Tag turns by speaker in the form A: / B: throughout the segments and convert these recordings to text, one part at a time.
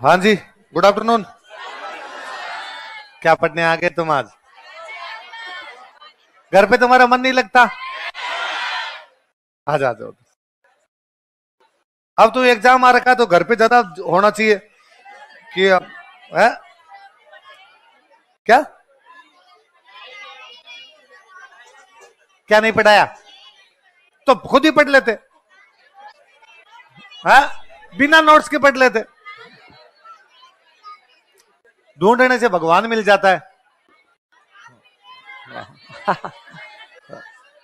A: हाँ जी, good afternoon. क्या पढ़ने आ गए तुम आज? घर पे तुम्हारा मन नहीं लगता? आ जाओ। अब तो एग्जाम आ रखा है तो घर पे ज्यादा होना चाहिए कि है? क्या क्या नहीं पढ़ाया तो खुद ही पढ़ लेते हैं, बिना नोट्स के पढ़ लेते। ढूंढने से भगवान मिल जाता है।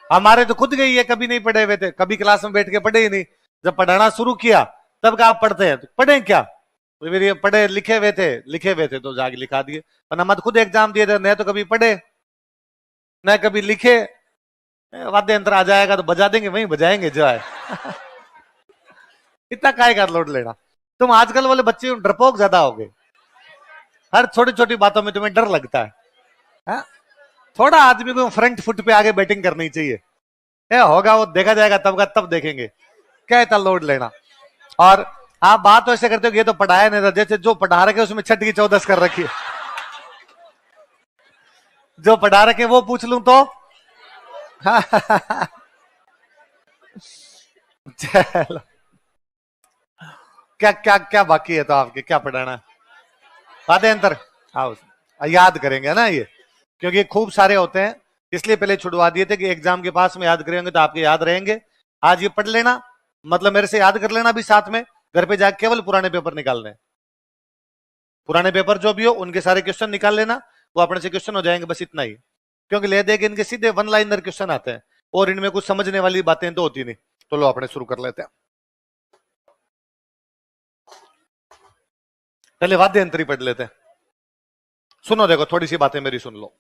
A: हमारे तो खुद गई है, कभी नहीं पढ़े हुए थे, कभी क्लास में बैठ के पढ़े ही नहीं। जब पढ़ाना शुरू किया तब का आप पढ़ते हैं, तो पढ़े क्या? तो फिर ये पढ़े लिखे हुए थे तो जाके लिखा दिए। वरना मत खुद एग्जाम दिए थे, न तो कभी पढ़े न कभी लिखे। वाद्य यंत्र आ जाएगा तो बजा देंगे, वहीं बजाएंगे जो है। इतना काय का लोड लेना। तुम आजकल वाले बच्चे डरपोक ज्यादा हो गए, हर छोटी छोटी बातों में तुम्हें डर लगता है, हा? थोड़ा आदमी को फ्रंट फुट पे आगे बैटिंग करनी चाहिए। होगा वो देखा जाएगा, तब का तब देखेंगे। क्या इतना लोड लेना। और आप बात तो ऐसे करते हो कि ये तो पढ़ाया नहीं था, जैसे जो पढ़ा रखे उसमें छठ की चौदस कर रखी है। जो पढ़ा रखे वो पूछ लूं तो चलो, क्या क्या क्या बाकी है तो आपके क्या पढ़ाना? वाद्य यंत्र आओ, याद करेंगे ना ये, क्योंकि खूब सारे होते हैं, इसलिए पहले छुड़वा दिए थे कि एग्जाम के पास में याद करेंगे तो आपके याद रहेंगे। आज ये पढ़ लेना, मतलब मेरे से याद कर लेना भी साथ में। घर पे जाकर केवल पुराने पेपर निकालने, पुराने पेपर जो भी हो उनके सारे क्वेश्चन निकाल लेना, वो अपने से क्वेश्चन हो जाएंगे, बस इतना ही। क्योंकि ले देंगे इनके सीधे वन लाइनर क्वेश्चन आते हैं और इनमें कुछ समझने वाली बातें तो होती नहीं। तो लो अपने शुरू कर लेते हैं। पहले वाद्य यंत्र ही पढ़ लेते हैं। सुनो, देखो थोड़ी सी बातें मेरी सुन लो।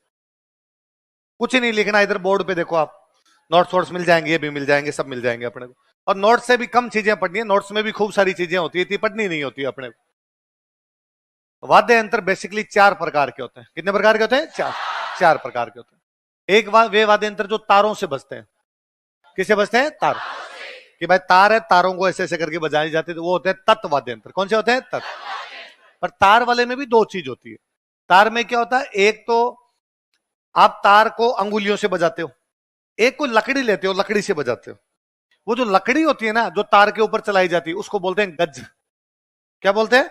A: कुछ ही नहीं लिखना, इधर बोर्ड पे देखो आप, नोट्स वोट्स मिल जाएंगे, ये भी मिल जाएंगे, सब मिल जाएंगे अपने को। और नोट्स से भी कम चीजें पढ़नी है, नोट्स में भी खूब सारी चीजें होती है, इतनी पढ़नी नहीं होती अपने को। वाद्य यंत्र बेसिकली 4 प्रकार के होते हैं। कितने प्रकार के होते हैं? 4 प्रकार के होते हैं। एक वे वाद्य यंत्र जो तारों से बजते हैं। किससे बजते हैं? तार। कि भाई तार है, तारों को ऐसे ऐसे करके बजाई जाती है, तो वो होते हैं तत् वाद्य यंत्र। कौन से होते हैं? तत्। पर तार वाले में भी 2 चीज होती है। तार में क्या होता है? एक तो आप तार को अंगुलियों से बजाते हो, एक को लकड़ी लेते हो, लकड़ी से बजाते हो। वो जो लकड़ी होती है ना, जो तार के ऊपर चलाई जाती है, उसको बोलते हैं गज। क्या बोलते हैं?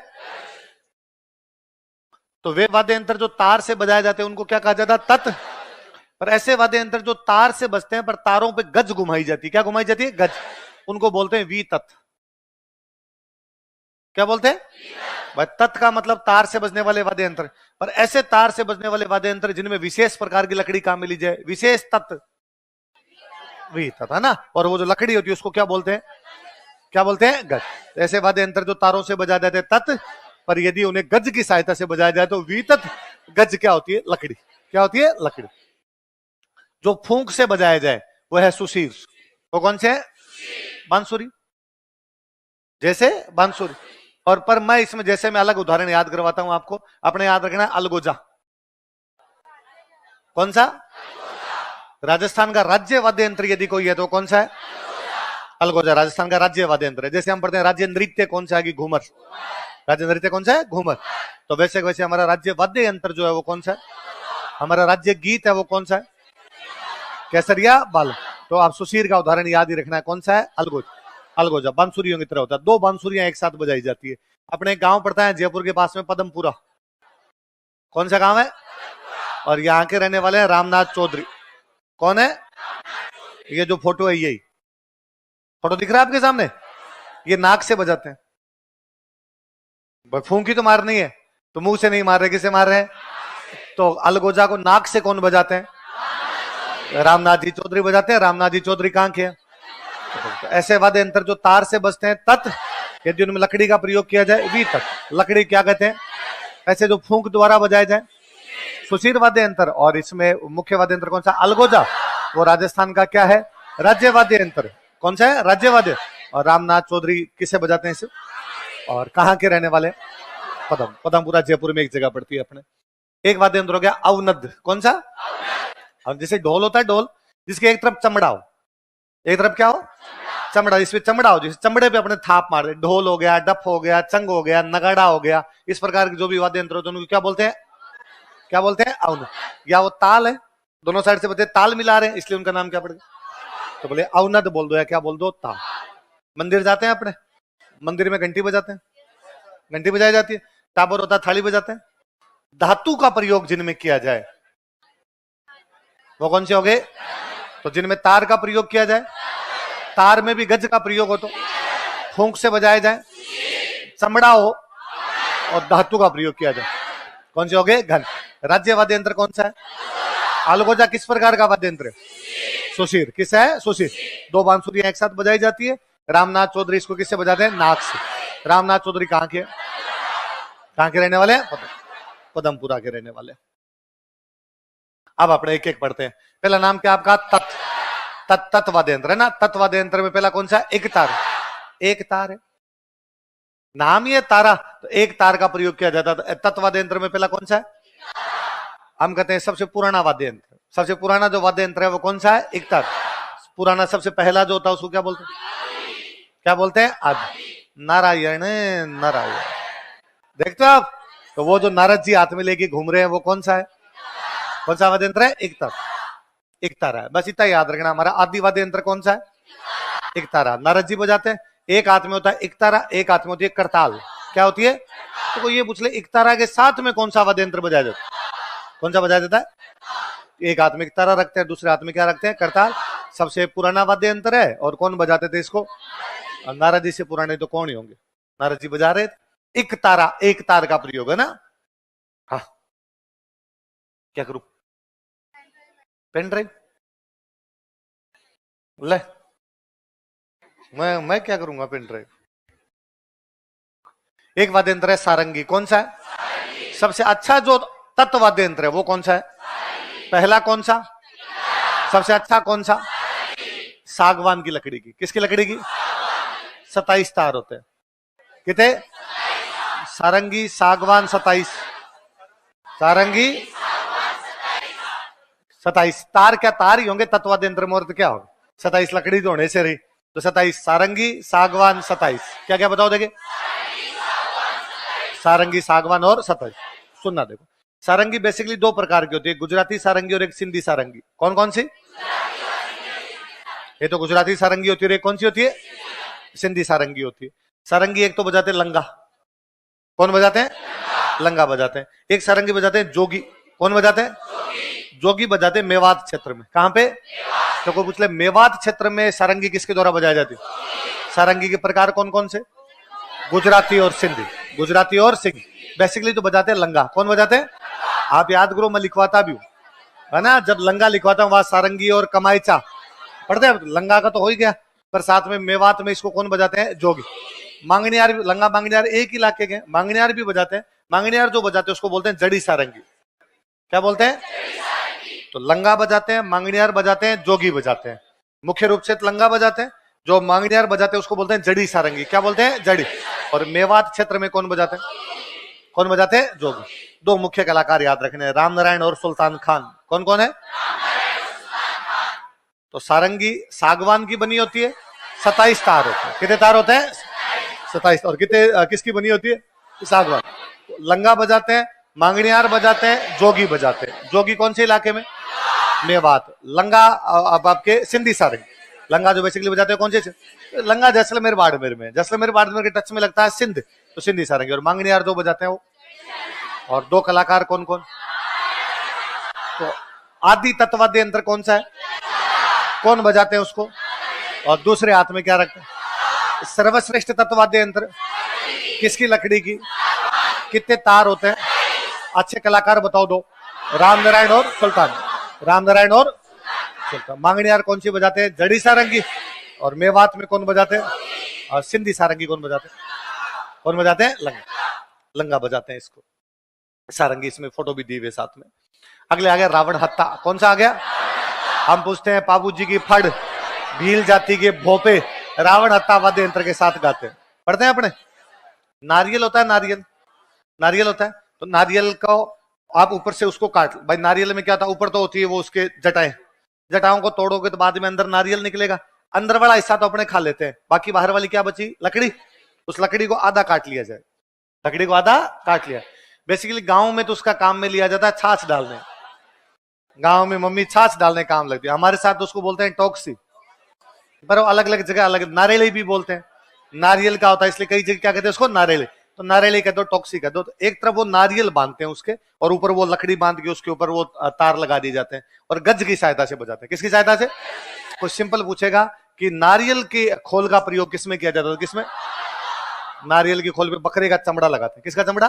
A: तो वे वाद्य यंत्र जो तार से बजाए जाते हैं उनको क्या कहा जाता है? तत्। पर ऐसे वाद्य यंत्र जो तार से बजते हैं पर तारों पे गज घुमाई जाती है, क्या घुमाई जाती है? गज। उनको बोलते हैं वी तत्। क्या बोलते हैं? भाई तत् का मतलब तार से बजने वाले वाद्य यंत्र। पर ऐसे तार से बजने वाले वाद्य यंत्र जिनमें विशेष प्रकार की लकड़ी काम मिली जाए, विशेष तत्, वी तत्, है ना। और वो जो लकड़ी होती है उसको क्या बोलते हैं? क्या बोलते हैं? गज। ऐसे वाद्य यंत्र जो तारों से बजाए जाते हैं तत्, पर यदि उन्हें गज की सहायता से बजाया जाए तो वी तत्। गज क्या होती है? लकड़ी। क्या होती है? लकड़ी। जो फूंक से बजाया जाए वो है सुशीर। वो कौन से है? बांसुरी। जैसे बांसुरी। और पर मैं इसमें जैसे मैं अलग उदाहरण याद करवाता हूं आपको, अपने याद रखना है अलगोजा। कौन सा? राजस्थान का राज्य वाद्य यंत्र यदि कोई है तो कौन सा है? अलगोजा राजस्थान का राज्य वाद्य यंत्र है। जैसे हम पढ़ते हैं राज्य नृत्य कौन सा है? घूमर। राज्य नृत्य कौन सा है? घूमर। तो वैसे वैसे हमारा राज्य वाद्य यंत्र जो है वो कौन सा है? हमारा राज्य गीत है वो कौन सा है? केसरिया बाल। तो आप सुशीर का उदाहरण याद ही रखना है, कौन सा है? अलगोजा। अलगोजा बांसुरियों की तरह होता है, 2 बांसुरियां एक साथ बजाई जाती है। अपने गांव पड़ता है जयपुर के पास में पदमपुरा। कौन सा गांव है? और यहाँ के रहने वाले हैं रामनाथ चौधरी। कौन है? ये जो फोटो है, यही फोटो दिख रहा है आपके सामने, ये नाक से बजाते हैं। फूंकी तो मारनी है तो मुंह से नहीं मार रहे, किसे मार रहे हैं? तो अलगोजा को नाक से कौन बजाते हैं? रामनाथ जी चौधरी बजाते हैं। रामनाथ जी चौधरी कहां के हैं? तो ऐसे वाद्य यंत्र जो तार से बजते हैं तत्, यदि उनमें लकड़ी का प्रयोग किया जाए वी तत्। लकड़ी क्या कहते हैं? ऐसे जो फूंक द्वारा बजाए जाए, सुशीर वाद्य यंत्र। और इसमें मुख्य वाद्य यंत्र कौन सा? अलगोजा। वो राजस्थान का क्या है? राज्य वाद्य यंत्र। कौन सा है? राज्य वाद्य। और रामनाथ चौधरी किसे बजाते हैं इसे? और कहां के रहने वाले? पदमपुरा जयपुर में एक जगह पड़ती है अपने। एक वाद्य यंत्र हो गया अवनद। कौन सा? अब जैसे ढोल होता है, ढोल जिसके एक तरफ चमड़ा हो, एक तरफ क्या हो? चमड़ा, इसमें चमड़ा हो, जिस चमड़े पे अपने थाप मार दे, ढोल हो गया, डफ हो गया, चंग हो गया, नगाड़ा हो गया, इस प्रकार के जो भी वाद्य यंत्र होते हैं उनको क्या बोलते हैं? क्या बोलते हैं? अवन। या वो ताल है, दोनों साइड से बच्चे ताल मिला रहे हैं, इसलिए उनका नाम क्या पड़ेगा? तो बोले अवनद बोल दो या क्या बोल दो? ताल। मंदिर जाते हैं अपने, मंदिर में घंटी बजाते हैं, घंटी बजाई जाती है, टाबर होता है, थाली बजाते हैं। धातु का प्रयोग जिनमें किया जाए वो कौन से हो गए? तो जिनमें तार का प्रयोग किया जाए, तार में भी गज का प्रयोग हो तो फूंक से बजाए जाए, चमड़ा हो और धातु का प्रयोग किया जाए, कौन से हो गए? घन। राज्य वाद्य यंत्र कौन सा है? अलगोजा किस प्रकार का वाद्य यंत्र है? सुशीर। किस है? सुशीर। दो बांसुरियां एक साथ बजाई जाती है। रामनाथ चौधरी इसको किससे बजाते हैं? नाक से। रामनाथ चौधरी कहां के? कहां के रहने वाले हैं? पदमपुरा के रहने वाले। अब अपने एक एक पढ़ते हैं। पहला नाम क्या आपका? तत् वाद्य यंत्र है ना। तत् वाद्य यंत्र में पहला कौन सा? एक तार। एक तार है, नाम ही है तारा, तो एक तार का प्रयोग किया जाता है। तत् वाद्य यंत्र में पहला कौन सा है? हम कहते हैं सबसे पुराना वाद्य यंत्र, सबसे पुराना जो वाद्य यंत्र है वो कौन सा है? एक तार। पुराना सबसे पहला जो होता है उसको क्या बोलते हैं? क्या बोलते हैं? आदि। नारायण नारायण। देखते हो आप? तो वो जो नारद जी हाथ में लेके घूम रहे हैं वो कौन सा है? कौन सा वाद्य यंत्र है? एक तार। एक तारा है, बस इतना याद रखना। हमारा आदि वाद्य यंत्र कौन सा है? एक तारा। नारद जी बजाते हैं। एक हाथ में होता है एक तारा, एक हाथ में होती है करताल। क्या होती है? तो कोई ये पूछ ले एक तारा के साथ में कौन सा वाद्य यंत्र बजाया जाता है? कौन सा बजाया जाता है? एक हाथ में एक तारा रखते हैं, दूसरे हाथ में क्या रखते हैं? करताल। सबसे पुराना वाद्य यंत्र है। और कौन बजाते थे इसको? नारद जी से पुराने तो कौन ही होंगे? नारद जी बजा रहे थे। एक तारा, एक तार का प्रयोग है ना। हाँ, क्या करूं? पेन ड्राइव ले, मैं क्या करूंगा? Pen drive. एक वाद्य यंत्र है सारंगी। कौन सा है? सबसे अच्छा जो तत्व वाद्य यंत्र है वो कौन सा है? पहला कौन सा? सबसे अच्छा कौन सा? सागवान की लकड़ी की। किसकी लकड़ी की? 27 तार होते हैं। कितने? सारंगी, सागवान 27, सारंगी 27। तार क्या तार ही होंगे तत्व वाद्य यंत्र में, और तो क्या होगा? 27 लकड़ी तो होने से रही, तो 27 सारंगी, सागवान 27। क्या क्या बताओ देखे? सारंगी, सागवान और 27। सुनना देखो, सारंगी बेसिकली दो प्रकार की होती है, गुजराती सारंगी और एक सिंधी सारंगी। कौन कौन सी? ये तो गुजराती सारंगी होती है, कौन सी होती है? सिंधी सारंगी होती है। सारंगी एक तो बजाते हैं लंगा। कौन बजाते हैं? लंगा बजाते हैं। एक सारंगी बजाते हैं जोगी। कौन बजाते हैं? जोगी बजाते हैं मेवात क्षेत्र में। कहां पे? तो कोई पूछ ले मेवात क्षेत्र में सारंगी किसके द्वारा बजाई जाती है? सारंगी के प्रकार कौन कौन से? गुजराती और सिंधी। गुजराती और सिंधी। बेसिकली तो बजाते हैं लंगा। कौन बजाते हैं? आप याद करो, मैं लिखवाता भी हूं, है ना। जब लंगा लिखवाता हूं वहां सारंगी और कमाईचा पढ़ते हैं। लंगा का तो हो ही गया, पर साथ में मेवात में इसको कौन बजाते हैं? जोगी। मांगनियार, लंगा मांगनियार एक इलाके के, मांगनियार भी बजाते हैं। मांगनियार जो बजाते हैं उसको बोलते हैं जड़ी सारंगी। क्या बोलते हैं? तो लंगा बजाते हैं, मांगनियार बजाते हैं, जोगी बजाते हैं। मुख्य रूप से लंगा बजाते हैं, जो मांगनियार बजाते हैं उसको बोलते हैं जड़ी सारंगी। क्या बोलते हैं? जड़ी। और मेवात क्षेत्र में कौन बजाते हैं? कौन बजाते हैं? जोगी। दो मुख्य कलाकार याद रखने हैं, राम नारायण और सुल्तान खान। कौन कौन है? तो सारंगी सागवान की बनी होती है, 27 तार होते हैं। कितने तार होते हैं? 27। और कितने किसकी बनी होती है? सागवान। लंगा बजाते हैं, मांगनियार बजाते हैं, जोगी बजाते हैं। जोगी कौन से इलाके में? मेवात। लंगा अब आपके सिंधी सारंगी। लंगा जो बेसिकली बजाते हैं कौन से? लंगा जैसलमेर बाड़मेर में, जैसलमेर बाड़मेर के टच में लगता है सिंध, तो सिंधी सारंगी। और मांगनियार जो बजाते हैं वो। और दो कलाकार कौन कौन? तो आदि तत्वाद्य यंत्र कौन सा है? कौन बजाते हैं उसको? और दूसरे हाथ में क्या रखते हैं? सर्वश्रेष्ठ तत्वाद्य यंत्र किसकी लकड़ी की? कितने तार होते हैं? अच्छे कलाकार बताओ दो। राम नारायण और सुल्तान। राम नारायण और सुल्तान। मांगनियार कौन सी बजाते हैं? जड़ी सारंगी। और मेवात में कौन बजाते हैं? और सिंधी सारंगी कौन बजाते हैं? कौन बजाते हैं? लंगा। लंगा बजाते हैं इसको। सारंगी इसमें फोटो भी दी हुई साथ में। अगले आ गया रावण हत्ता। कौन सा आ गया? हम पूछते हैं बाबू जी की फड़, भील जाति के भोपे, रावण हत्ता वाद्य यंत्र के साथ गाते हैं। पढ़ते हैं अपने। नारियल होता है, नारियल, नारियल होता है। तो नारियल को आप ऊपर से उसको काट, भाई नारियल में क्या होता है? ऊपर तो होती है वो उसके जटाएं, जटाओं को तोड़ोगे तो बाद में अंदर नारियल निकलेगा। अंदर वाला हिस्सा तो अपने खा लेते हैं, बाकी बाहर वाली क्या बची? लकड़ी। उस लकड़ी को आधा काट लिया जाए, लकड़ी को आधा काट लिया। बेसिकली गांव में तो उसका काम में लिया जाता है छाछ डालने, गांव में मम्मी छाछ डालने काम लगती है। हमारे साथ तो उसको बोलते हैं टॉक्सी, पर अलग अलग जगह अलग, नारियल भी बोलते हैं, नारियल का होता है इसलिए कई जगह क्या कहते हैं उसको? नारियल। तो नारियल कह दो, टॉक्सी कह दो। तो एक तरफ वो नारियल बांधते हैं उसके, और ऊपर वो लकड़ी बांध के उसके ऊपर वो तार लगा दिए जाते हैं, और गज की सहायता से बजाते हैं। किसकी सहायता से? कोई सिंपल पूछेगा कि नारियल के खोल का प्रयोग किसमें किया जाता है? किसमें? नारियल की खोल पे बकरे का चमड़ा लगाते हैं। किसका चमड़ा?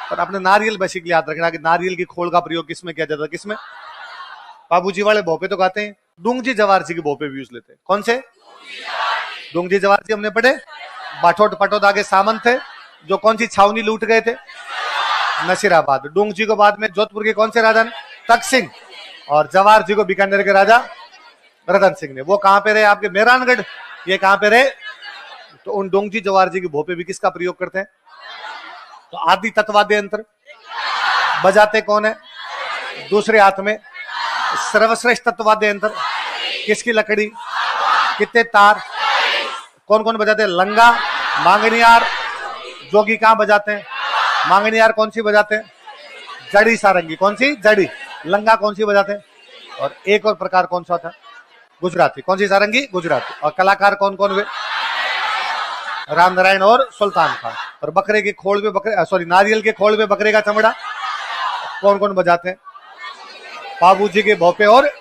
A: पर आपने नारियल बेसिकली याद रखना कि नारियल की खोल का प्रयोग किसमें किया जाता है? किसमें? बाबूजी वाले भोपे तो गाते हैं, डूंगजी जवार जी के भोपे भी यूज लेते हैं। कौन से? डूंगजी जवार जी हमने पढ़े, बाठोट पटोद आगे सामंत थे जो कौन सी छावनी लूट गए थे? नसीराबाद। डूंग जी को बाद में जोधपुर के कौन से राजा ने? तख्त सिंह। और जवाहर जी को बीकानेर के राजा रतन सिंह ने। वो कहां पे रहे? आपके मेहरानगढ़। ये कहां पे रहे? तो उन डोंग जी जवाहर जी के भोपे भी किसका प्रयोग करते हैं? तो आदि तत्वाद्य यंत्र बजाते कौन है? दूसरे हाथ में सर्वश्रेष्ठ तत्वाद्य यंत्र किसकी लकड़ी? कितने तार? कौन कौन बजाते हैं? लंगा, मांगनियार, जोगी कहां बजाते हैं? मांगनियार कौन सी बजाते हैं? जड़ी सारंगी। कौन सी? जड़ी। लंगा कौन सी बजाते हैं? और एक और प्रकार कौन सा था? गुजराती। कौन सी सारंगी? गुजराती। और कलाकार कौन कौन हुए? राम नारायण और सुल्तान खान। और बकरे के खोल पे बकरे, सॉरी, नारियल के खोल पे बकरे का चमड़ा कौन कौन बजाते हैं? बाबूजी के भोपे और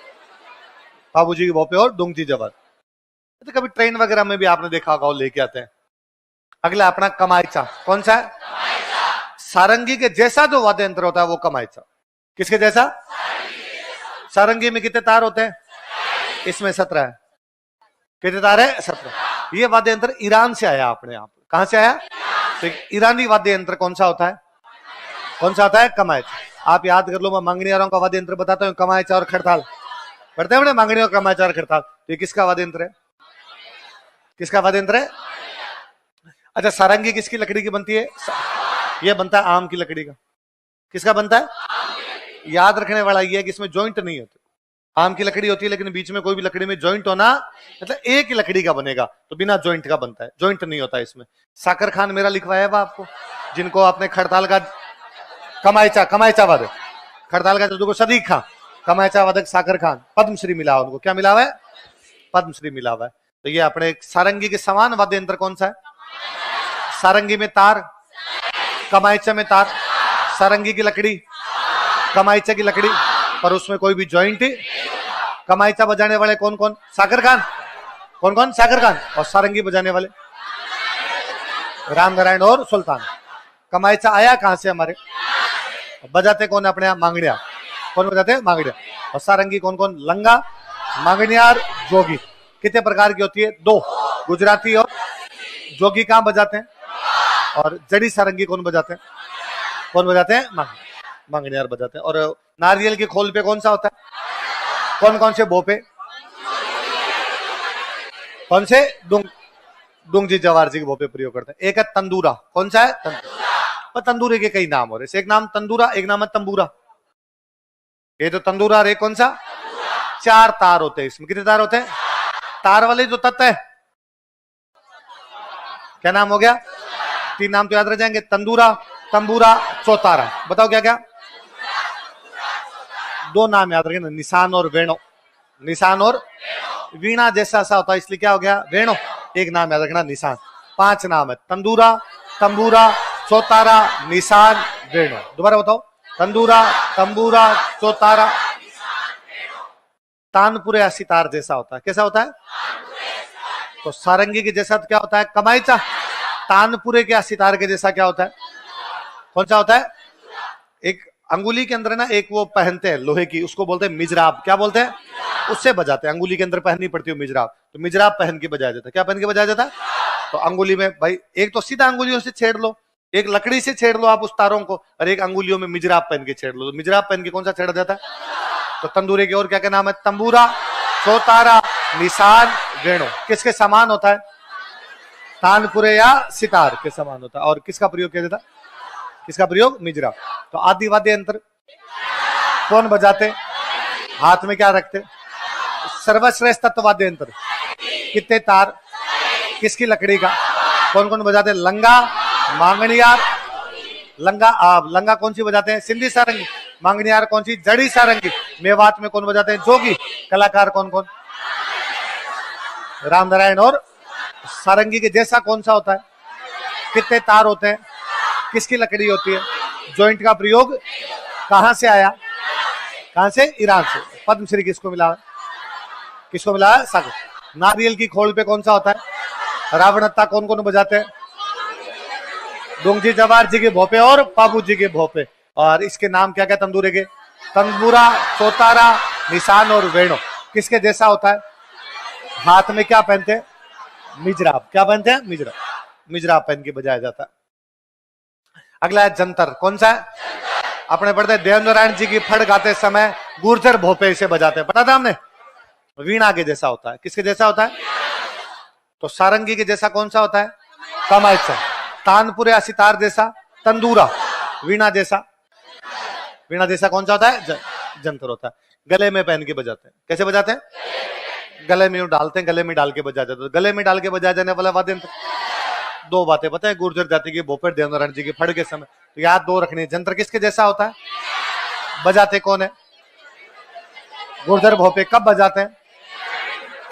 A: डूंगजी जवार। तो कभी ट्रेन वगैरह में भी आपने देखा होगा, लेके आते हैं। अगला अपना कमायचा। कौन सा है? सारंगी के जैसा जो वाद्य यंत्र होता है वो कमायचा। किसके जैसा? सारंगी में कितने तार होते हैं? इसमें 17 है। कितने तार है? 17। ये वाद्य यंत्र ईरान से आया अपने आप। कहां से आया? तो ईरानी वाद्य यंत्र कौन सा होता है? कौन सा होता है? कमायचा। आप याद कर लो, मैं मांगनियारों का वाद्य यंत्र बताता हूँ, कमायचा और खड़ताल। पढ़ते हैं मांगनियों, कमायचा और खड़ताल। तो ये किसका वाद्य यंत्र है? किसका वाद्य यंत्र है? अच्छा, सारंगी किसकी लकड़ी की बनती है? ये बनता है आम की लकड़ी का। किसका बनता है? याद रखने वाला ये है कि इसमें जॉइंट नहीं होते। आम की लकड़ी होती है लेकिन बीच में कोई भी लकड़ी में जॉइंट होना, मतलब एक ही लकड़ी का बनेगा, तो बिना जॉइंट का बनता है, जॉइंट नहीं होता इसमें। साकर खान मेरा लिखवाया हुआ आपको, जिनको आपने खड़ताल का कमायचा वादक, खड़ताल का जो सदीक खान, कमायचा वादक साकर खान, पद्मश्री मिला उनको। क्या मिला हुआ है? पद्मश्री मिला हुआ है। तो ये अपने सारंगी के समान वाद्य यंत्र कौन सा है? सारंगी में तार, कमायचा में तार। सारंगी की लकड़ी, कमायचा की लकड़ी, पर उसमें कोई भी जॉइंट। कमायचा बजाने वाले कौन कौन? साकर खान। कौन कौन? साकर खान। और सारंगी बजाने वाले राम नारायण और सुल्तान। कमायचा आया कहां से? हमारे। बजाते कौन अपने यहाँ? मांगनियार। कौन बजाते हैं? मांगनियार। और सारंगी कौन कौन? लंगा, मांगनियार, जोगी। कितने प्रकार की होती है? 2। गुजराती और जोगी कहां बजाते हैं? और जड़ी सारंगी कौन बजाते हैं? कौन बजाते हैं? मांगनियार बजाते हैं। और नारियल के खोल पे कौन सा होता है? कौन कौन से भोपे? कौन से? डूंगजी जवार जी के भोपे प्रयोग करते हैं। एक है तंदूरा। कौन सा है? तंदूरा। तंदूरे के कई नाम हो रहे, एक नाम तंदूरा, एक नाम है तंबूरा। ये तो तंदूरा और एक कौन सा? 4 तार होते हैं इसमें। कितने तार होते हैं? तार वाले जो तत्व है, क्या नाम हो गया? 3 नाम तो याद रह जाएंगे, तंदूरा, तंबूरा, चौतारा। बताओ क्या क्या? 2 नाम याद रखें, निशान और वेणु। निशान और वीणा जैसा सा होता है इसलिए क्या हो गया? वेणु। एक नाम याद रखना, निशान। 5 नाम है, तंदूरा, तंबूरा, चौतारा, निशान, वेणु। दोबारा बताओ, तंदूरा, तंबूरा, चौतारा। तानपुरे सितार जैसा होता है। कैसा होता है? तो सारंगी के जैसा क्या होता है? कमायचा। तानपुरे के सितार के जैसा क्या होता है? कौन सा होता है? एक अंगुली के अंदर ना एक वो पहनते हैं लोहे की, उसको बोलते हैं मिजराब। क्या बोलते हैं? उससे बजाते हैं। अंगुली के अंदर पहननी पड़ती है मिजराब, तो मिजराब पहन के बजाया जाता है। क्या पहन के बजाया जाता है? तो अंगुली में भाई, एक तो सीधा अंगुलियों से छेड़ लो, एक लकड़ी से छेड़ लो आप उस तारों को, और एक अंगुलियों में मिजराब पहन के छेड़ लो। तो मिजराब पहन के कौन सा छेड़ा जाता है? तो तंदूरे के और क्या क्या नाम है? तंबूरा, चौतारा, निशान, वेणु। किसके समान होता है? तानपुरे या सितार के समान होता है। और किसका प्रयोग किया जाता है? किसका प्रयोग? मिजराब। तो आदि वाद्य यंत्र कौन बजाते? हाथ में क्या रखते? सर्वश्रेष्ठ तत्व वाद्य यंत्र कितने तार, किसकी लकड़ी का, कौन कौन बजाते हैं, लंगा, मांगणियार, लंगा कौन सी बजाते हैं, सिंधी सारंगी, मांगणियार कौन सी, जड़ी सारंगी, मेवात में कौन बजाते हैं, जोगी, कलाकार कौन कौन, रामनारायण। और सारंगी के जैसा कौन सा होता है, कितने तार होते हैं, किसकी लकड़ी होती है, जॉइंट का प्रयोग कहां से आया, कहां से, ईरान से। पद्मश्री किसको मिला, किसको मिला है, सागर। नारियल की खोल पे कौन सा होता है, रावणत्ता कौन कौन बजाते हैं, डोंगजी जवार जी के भोपे और पाबू जी के भोपे। और इसके नाम क्या क्या तंदूरे के, तंबूरा, चौतारा, निशान और वेणु। किसके जैसा होता है, हाथ में क्या पहनते हैं, मिजराब, क्या पहनते हैं, मिजराब, मिजराब पहन के बजाया जाता है। अगला है जंतर, कौन सा है, अपने पढ़ते हैं देवनारायण जी की फड़ गाते समय गुर्जर भोपे से बजाते हैं, पता था हमने। वीणा के जैसा होता है, किसके जैसा होता है, तो सारंगी के जैसा कौन सा होता है, कमायचा, तानपुरे सितार जैसा तंदूरा, वीणा जैसा, वीणा जैसा कौन सा होता है, जंतर होता है। गले में पहन के बजाते हैं, कैसे बजाते हैं, गले में डालते हैं, गले में डाल के बजाते हैं। गले में डाल के बजाया जाने वाला वाद्य यंत्र, दो बातें पता है, गुर्जर जाति की भोपेर देवनारायण जी की फड़ के समय, तो याद दो रखनी है। जंतर किसके जैसा होता है, बजाते कौन है, गुर्जर भोपे। कब बजाते हैं,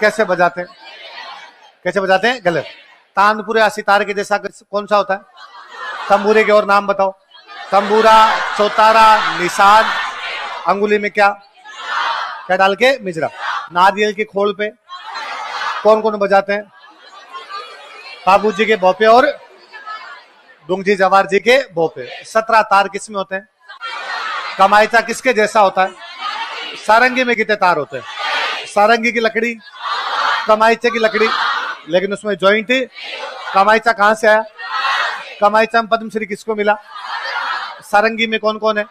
A: कैसे बजाते हैं, कैसे बजाते हैं, गले। तानपुरे सितार के जैसा कौन सा होता है, तंबूरे के और नाम बताओ, तंबूरा, चौतारा, निशान, अंगुली में क्या क्या डाल के, मिजरा। नारियल की खोल पे कौन कौन बजाते हैं, बाबू जी के भोपे और डोंगजी जवार जी के भोपे। 17 तार किसमें होते हैं, कमायचा किसके जैसा होता है, सारंगी में कितने तार होते हैं, सारंगी की लकड़ी, कमायचे की लकड़ी, लेकिन उसमें जॉइंट, कमायचा कहां से आया, कमायचा में पद्मश्री किसको मिला, सारंगी में कौन कौन है,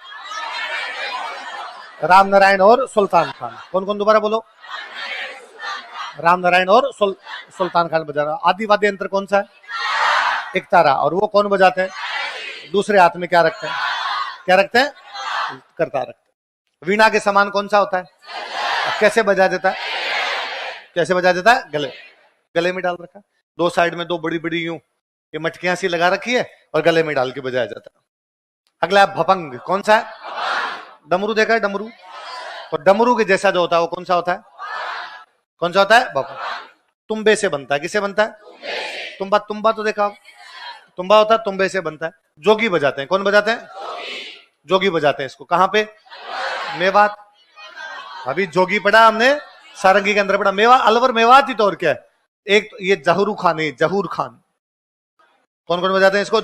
A: रामनारायण और सुल्तान खान। कौन कौन, दोबारा बोलो, रामनारायण और सुल्तान खान बजा रहा। आदि वाद्य यंत्र कौन सा है, एक तारा, और वो कौन बजाते हैं, दूसरे हाथ में क्या रखते हैं, क्या रखते हैं, करता रखते हैं। वीणा के समान कौन सा होता है, कैसे बजा देता है, कैसे बजा देता है, गले, गले में डाल रखा, दो साइड में दो बड़ी बड़ी यूं ये मटकियां सी लगा रखी है और गले में डाल के बजाया जाता है। अगला है भपंग, कौन सा है, डमरू देखा है, डमरू, तो डमरू के जैसा जो होता है वो कौन सा होता है, कौन सा होता है, भपंग। तुम्बे से बनता है, किससे बनता है, तुम्बा, तुम्बा तो देखा, तुम्बा होता है, तुम्बे से बनता है। जोगी बजाते हैं, कौन बजाते हैं, जोगी बजाते हैं इसको, कहां पे, मेवात। अभी जोगी पढ़ा हमने, सारंगी के अंदर पढ़ा, मेवा अलवर मेवात ही तो और क्या है। एक ये जहूर खान है, जहूर खान, कौन कौन बजाते हैं इसको,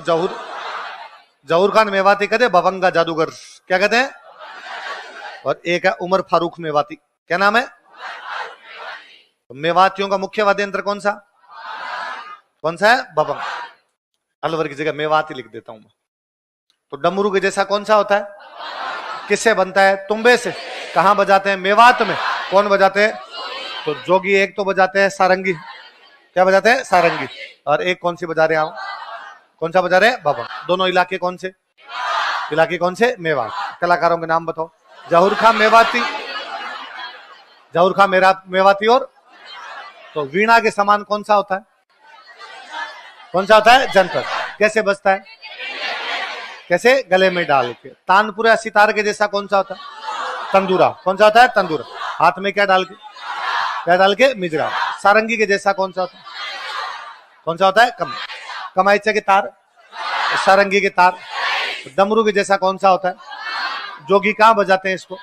A: जहूर खान मेवाती कहते हैं, भवंगा जादूगर क्या कहते हैं, और एक है उमर फारूक मेवाती, क्या नाम है, मेवातियों का मुख्य वाद्य यंत्र कौन सा है, भवंग। अलवर की जगह मेवाती लिख देता हूं मैं। तो डमरू के जैसा कौन सा होता है, किससे बनता है, तुम्बे से। कहां बजाते हैं, मेवात में। कौन बजाते हैं, तो जोगी एक तो बजाते हैं सारंगी, क्या बजाते हैं, सारंगी, और एक कौन सी बजा रहे हैं, कौन सा बजा रहे हैं, भवन। दोनों इलाके कौन से, इलाके कौन से, मेवात। कलाकारों के नाम बताओ, जहूर खान मेवाती, जहूर खान मेवाती। और तो वीणा के समान कौन सा होता है, कौन सा होता है, जंतर। कैसे बजता है, कैसे, गले में डाल के। तानपुरे सितार के जैसा कौन सा होता है, तंदूरा, कौन सा होता है, तंदूरा, हाथ में क्या डाल के, क्या डाल के, मिजरा। सारंगी के जैसा कौन सा होता है, कौन सा होता है, कमायचे के तार, सारंगी के तार। डमरू के जैसा कौन सा होता है, जोगी कहां बजाते हैं इसको,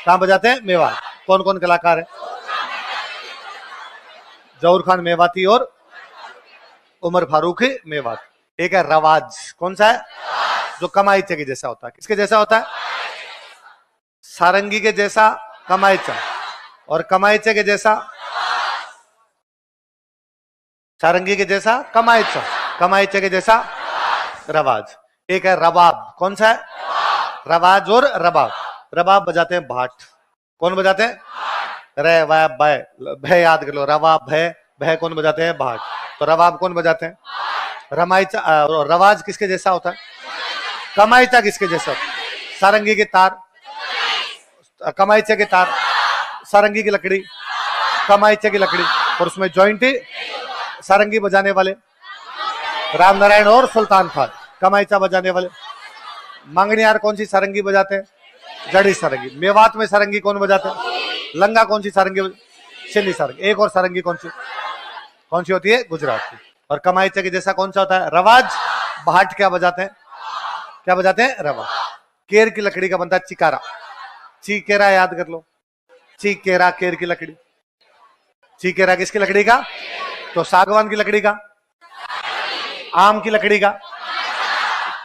A: कहां बजाते हैं, मेवात। कौन कौन कलाकार है, जहूर खान मेवाती और उमर फारूक मेवात। एक है रवाज, कौन सा है, जो कमायचे के जैसा होता है, किसके जैसा होता है, सारंगी के जैसा कमायचा, और कमायचे के जैसा सारंगी के जैसा कमायचा, कमायचे के जैसा रवाज। एक है रबाब, कौन सा है, रवाज और रबाब। रबाब बजाते हैं भाट, कौन बजाते हैं, रे वाय भय, भय याद कर लो, रवाब भय, भय कौन बजाते हैं, भाट। तो रबाब कौन बजाते हैं, रमायचा। रवाज किसके जैसा होता है, कमायचा किसके जैसा होता है, सारंगी के तार, कमायचे के तार, सारंगी की लकड़ी, कमायचे की लकड़ी। और उसमें जॉइंट सारंगी बजाने वाले राम नारायण और सुल्तान खान, कमाईचा बजाने वाले। मांगनियार कौन सी सारंगी बजाते हैं? जड़ी सारंगी। मेवात में सारंगी कौन बजाते हैं? लंगा कौन सी सारंगी? सिंधी सारंगी। एक और सारंगी कौन सी होती है? गुजरात की। और कमाईचा के जैसा कौन सा होता है? रवाज। भाट क्या बजाते हैं? क्या बजाते हैं? रवाज। केर की लकड़ी का बनता है चिकारा। चीकेरा याद कर लो, चीकेरा केर की लकड़ी। चीकेरा किसकी लकड़ी का? तो सागवान की लकड़ी का, आम की लकड़ी का,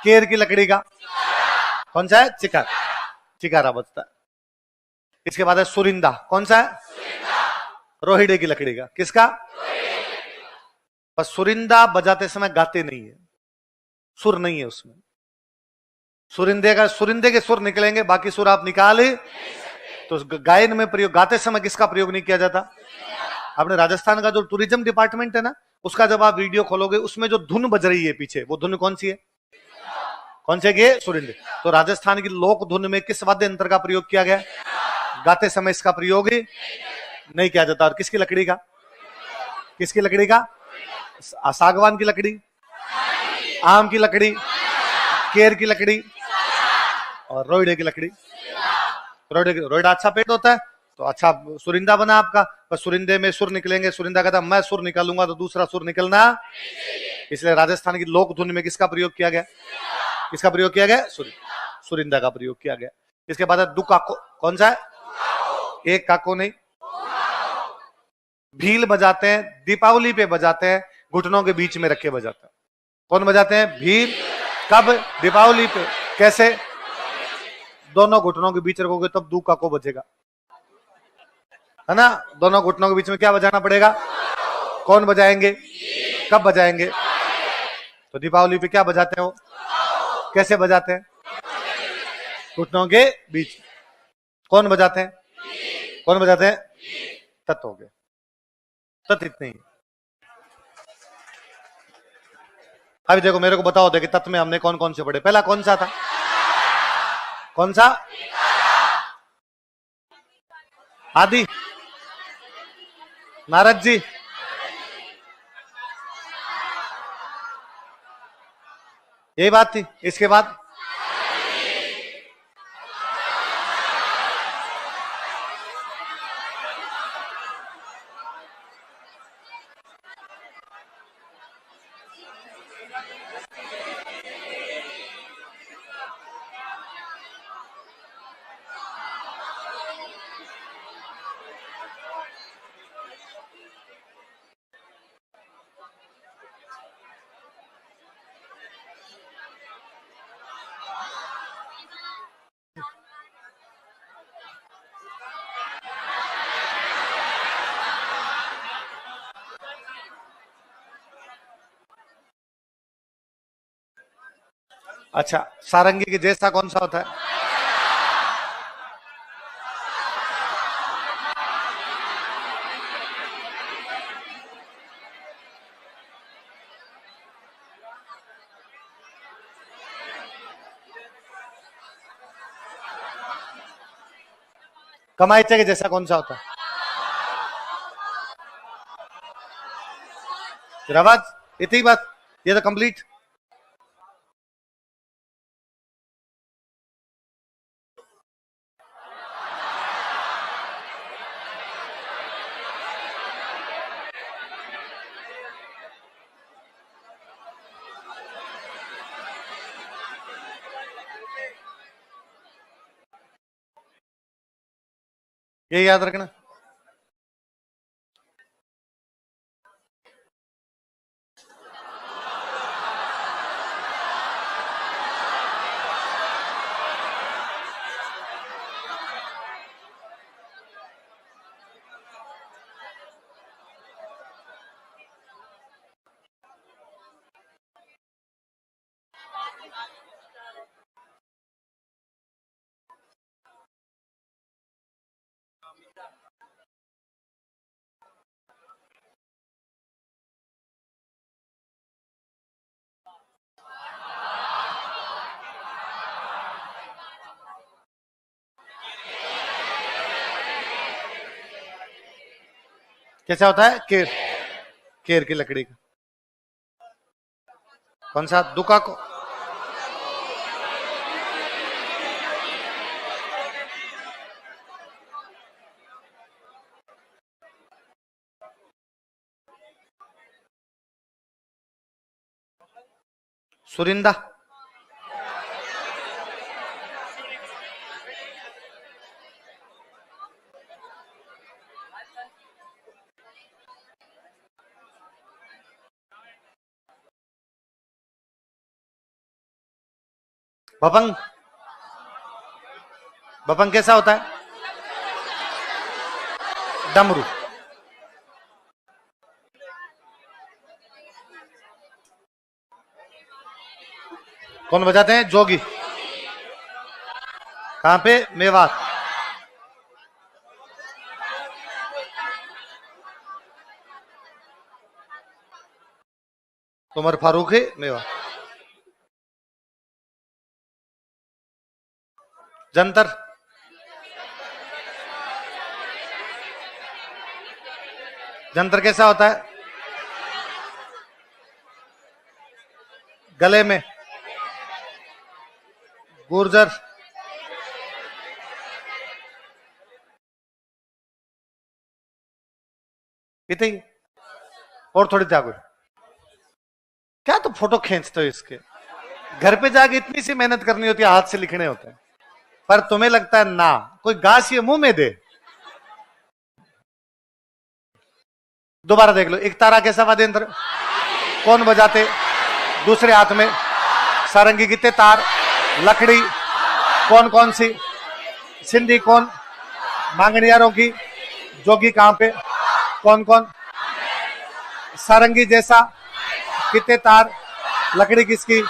A: केर की लकड़ी का कौन सा है? चिकारा। चिकारा बजता है। इसके बाद है सुरिंदा। कौन सा है? रोहिड़े की लकड़ी का। किसका? पर सुरिंदा बजाते समय गाते नहीं है, सुर नहीं है उसमें। सुरिंदे के सुर निकलेंगे, बाकी सुर आप निकाल ही। तो गायन में प्रयोग, गाते समय किसका प्रयोग नहीं किया जाता? आपने राजस्थान का जो टूरिज्म डिपार्टमेंट है ना, उसका जब आप वीडियो खोलोगे, उसमें जो धुन बज रही है पीछे, वो धुन कौन सी है? कौन से के? सुरिंदे। तो राजस्थान की लोक धुन में किस वाद्य यंत्र का प्रयोग किया गया? गाते समय इसका प्रयोग ही नहीं किया जाता। और किसकी लकड़ी का? किसकी लकड़ी का? सागवान की लकड़ी, आम की लकड़ी, केर की लकड़ी और रोइडे की लकड़ी। रोइडा अच्छा पेट होता है, तो अच्छा सुरिंदा बना आपका। पर सुरिंदे में सुर निकलेंगे, सुरिंदा कहता मैं सुर निकालूंगा तो दूसरा सुर निकलना। इसलिए राजस्थान की लोक धुन में किसका प्रयोग किया गया? किसका प्रयोग किया गया? सुरिंदा का प्रयोग किया गया। इसके बाद है दु काको। कौन सा है? एक काको नहीं। भील बजाते हैं, दीपावली पे बजाते हैं, घुटनों के बीच में रखे बजाते हैं। कौन बजाते हैं? भील। कब? दीपावली पे। कैसे? दोनों घुटनों के बीच रखोगे तब दू काको बजेगा, है ना? दोनों घुटनों के बीच में क्या बजाना पड़ेगा? कौन बजाएंगे? कब बजाएंगे? तो दीपावली पे क्या बजाते हैं वो? कैसे बजाते हैं? घुटनों के बीच। कौन बजाते हैं? कौन बजाते हैं? तत् हो गए। तत् इतने ही। अभी देखो, मेरे को बताओ कि तत् में हमने कौन कौन से पढ़े? पहला कौन सा था? कौन सा? आदि, नारद जी, यही बात थी। इसके बाद अच्छा, सारंगी के जैसा कौन सा होता है? कमाईचा के जैसा कौन सा होता है? रवाज। इतनी बात, ये तो कंप्लीट। ये याद रखना। कैसा होता है? केर, केर की लकड़ी का। कौन सा? दुका को। सुरिंदा। भपंग। भपंग कैसा होता है? डमरू। कौन बजाते हैं? जोगी। कहां पे? मेवात। उमर फारूक है, मेवात। जंतर। जंतर कैसा होता है? गले में। गुर्जर। इतने ही? और थोड़ी त्याग। क्या तो फोटो खींचते हो इसके? घर पे जाके इतनी सी मेहनत करनी होती है, हाथ से लिखने होते हैं, पर तुम्हें लगता है ना कोई घास ये मुंह में दे। दोबारा देख लो। एक तारा कैसा वाद्य यंत्र? कौन बजाते? दूसरे हाथ में सारंगी, कितने तार, लकड़ी, कौन कौन सी? सिंधी कौन? मांगनियारों की। जोगी कहां पे? कौन कौन? सारंगी जैसा, कितने तार, लकड़ी किसकी?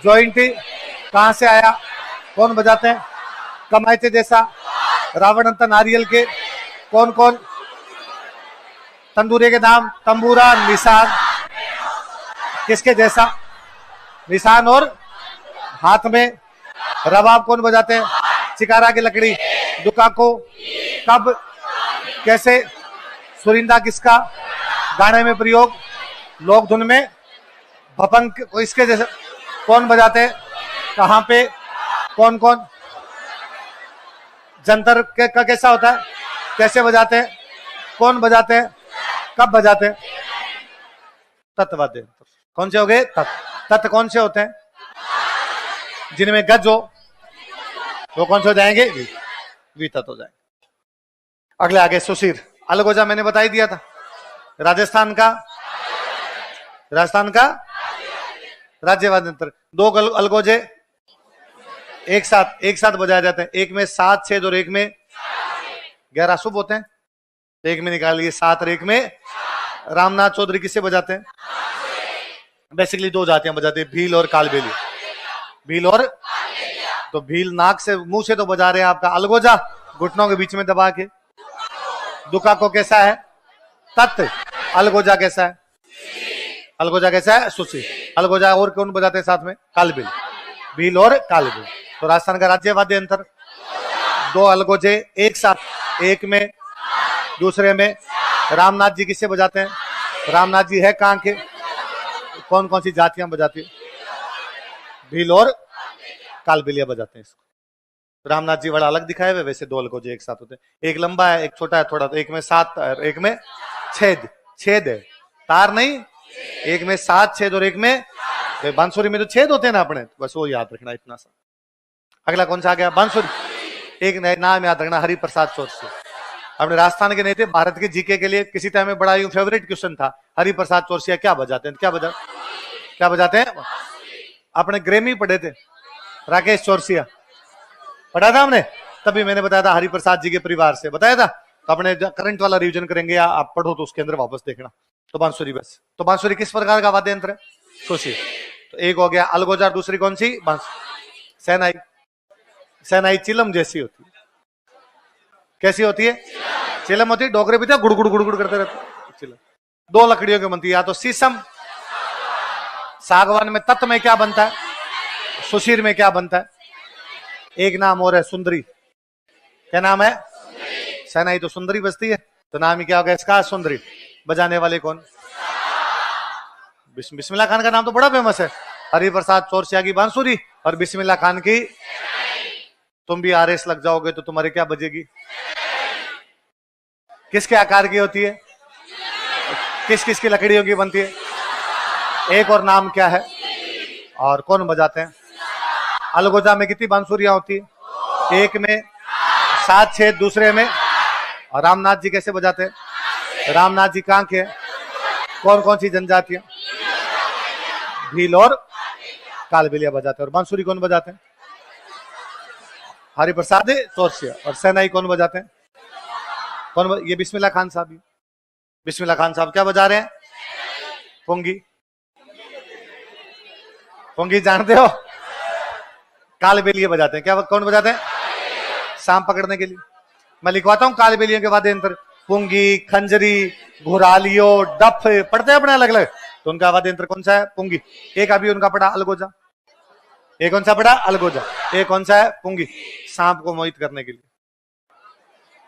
A: जॉइंटी, कहां से आया? कौन बजाते हैं? कमायते जैसा, रावण अंत नारियल के, कौन कौन? तंदूरे के नाम? तंबूरा, निशान, किसके जैसा? निशान और हाथ में। रबाब कौन बजाते हैं? चिकारा की लकड़ी। दुका को कब, कैसे? सुरिंदा किसका? गाने में प्रयोग, लोक धुन में। भपंग को इसके जैसे कौन बजाते हैं? कहां पे? कौन कौन? जंतर का कैसा होता है? कैसे बजाते हैं? कौन बजाते हैं? कब बजाते हैं? तत्वाद्य यंत्र। कौन से हो गए? तत्व। तत्व कौन से होते हैं? जिनमें गज हो, वो कौन से हो जाएंगे? वी तत्व हो जाएंगे। अगले आगे सुशीर। अलगोजा मैंने बता ही दिया था। राजस्थान का, राजस्थान का राज्यवाद यंत्र। दो अलगोजे एक साथ बजाए जाते हैं। एक में 7 छेद और एक में 11 शुभ होते हैं। एक में निकालिए 7 और एक में। रामनाथ चौधरी किससे बजाते हैं? बेसिकली 2 जातियां बजाते हैं, भील और कालबेली। भील और, तो भील नाक से, मुंह से तो बजा रहे हैं आपका। अलगोजा घुटनों के बीच में दबा के। दुका को कैसा है? तत्व। अलगोजा कैसा है? अलगोजा कैसा है? सुशी। अलगोजा और कौन बजाते हैं साथ में? कालबेली। भील और कालबेली। तो राजस्थान का राज्य वाद्य यंत्र। 2 अलगोजे एक साथ, एक में, दूसरे में। रामनाथ जी किससे बजाते हैं? रामनाथ जी है कहां के? कौन कौन सी जातियां बजाती है? भील और कालबेलिया बजाते हैं इसको। रामनाथ जी बड़ा अलग दिखाए हुए, वैसे 2 अलगोजे एक साथ होते हैं। एक लंबा है, एक छोटा है थोड़ा, तो एक में 7 एक में छेद। छेद है, तार नहीं। एक में 7 छेद और एक में, तो बांसुरी में तो छेद होते हैं ना अपने, बस वो याद रखना इतना सा। अगला कौन सा आ गया? बांसुरी। एक नाम याद रखना, हरिप्रसाद चौरसिया। अपने राजस्थान के नहीं थे, भारत के जीके के लिए किसी टाइम में बड़ा ही फेवरेट क्वेश्चन था। हरिप्रसाद चौरसिया क्या बजाते हैं? क्या बजाते हैं? अपने ग्रेमी पढ़े थे, राकेश चौरसिया पढ़ा था हमने, तभी मैंने बताया था हरिप्रसाद जी के परिवार से बताया था। तो अपने करंट वाला रिवीजन करेंगे या आप पढ़ो तो उसके अंदर वापस देखना। तो बांसुरी बस। तो बांसुरी किस प्रकार का वाद्य यंत्र है? सुशी। तो एक हो गया अलगोजा, दूसरी कौन सी? बांसुरी। सेनाई। सेनाई चिलम जैसी होती है। कैसी होती है? चिलम होती है, डोगरे भी गुड़ गुड़ गुड़ गुड़ करते रहते। चिलम 2 लकड़ियों की बनती है, या तो शीशम। सागवान में तत्व में क्या बनता है? सुशीर में क्या बनता है? एक नाम और है, सुंदरी। क्या नाम है? सेनाई तो सुंदरी बजती है, तो नाम ही क्या होगा इसका? सुंदरी। बजाने वाले कौन? बिस्मिल्लाह खान का नाम तो बड़ा फेमस है। हरिप्रसाद चौरसिया की बांसुरी और बिस्मिल्लाह खान की। तुम भी आरएस लग जाओगे तो तुम्हारे क्या बजेगी? किसके आकार की होती है? किस किस की लकड़ियों की बनती है? एक और नाम क्या है? और कौन बजाते हैं? अलगोजा में कितनी बांसुरियां होती है? एक में 7 छेद, दूसरे में। और रामनाथ जी कैसे बजाते हैं? रामनाथ जी कहाँ के? कौन कौन सी जनजातियां? भील और कालबेलिया बजाते हैं। और बांसुरी कौन बजाते हैं? हरिप्रसाद चौरसिया। और सेनाई कौन बजाते हैं? ये बिस्मिल्लाह खान साहब। बिस्मिल्लाह खान साहब क्या बजा रहे हैं? पुंगी। पुंगी जानते हो? कालबेलिया बजाते हैं। क्या कौन बजाते हैं? सांप पकड़ने के लिए। मैं लिखवाता हूँ कालबेलियों के वाद्य यंत्र। पुंगी, खंजरी, घुरालियो, डफ पढ़ते हैं अपने अलग अलग। तो उनका वाद्य यंत्र कौन सा है? पुंगी। एक अभी उनका पड़ा अलगोजा। एक कौन सा पड़ा? अलगोजा। एक कौन सा है? पुंगी। सांप को मोहित करने के लिए।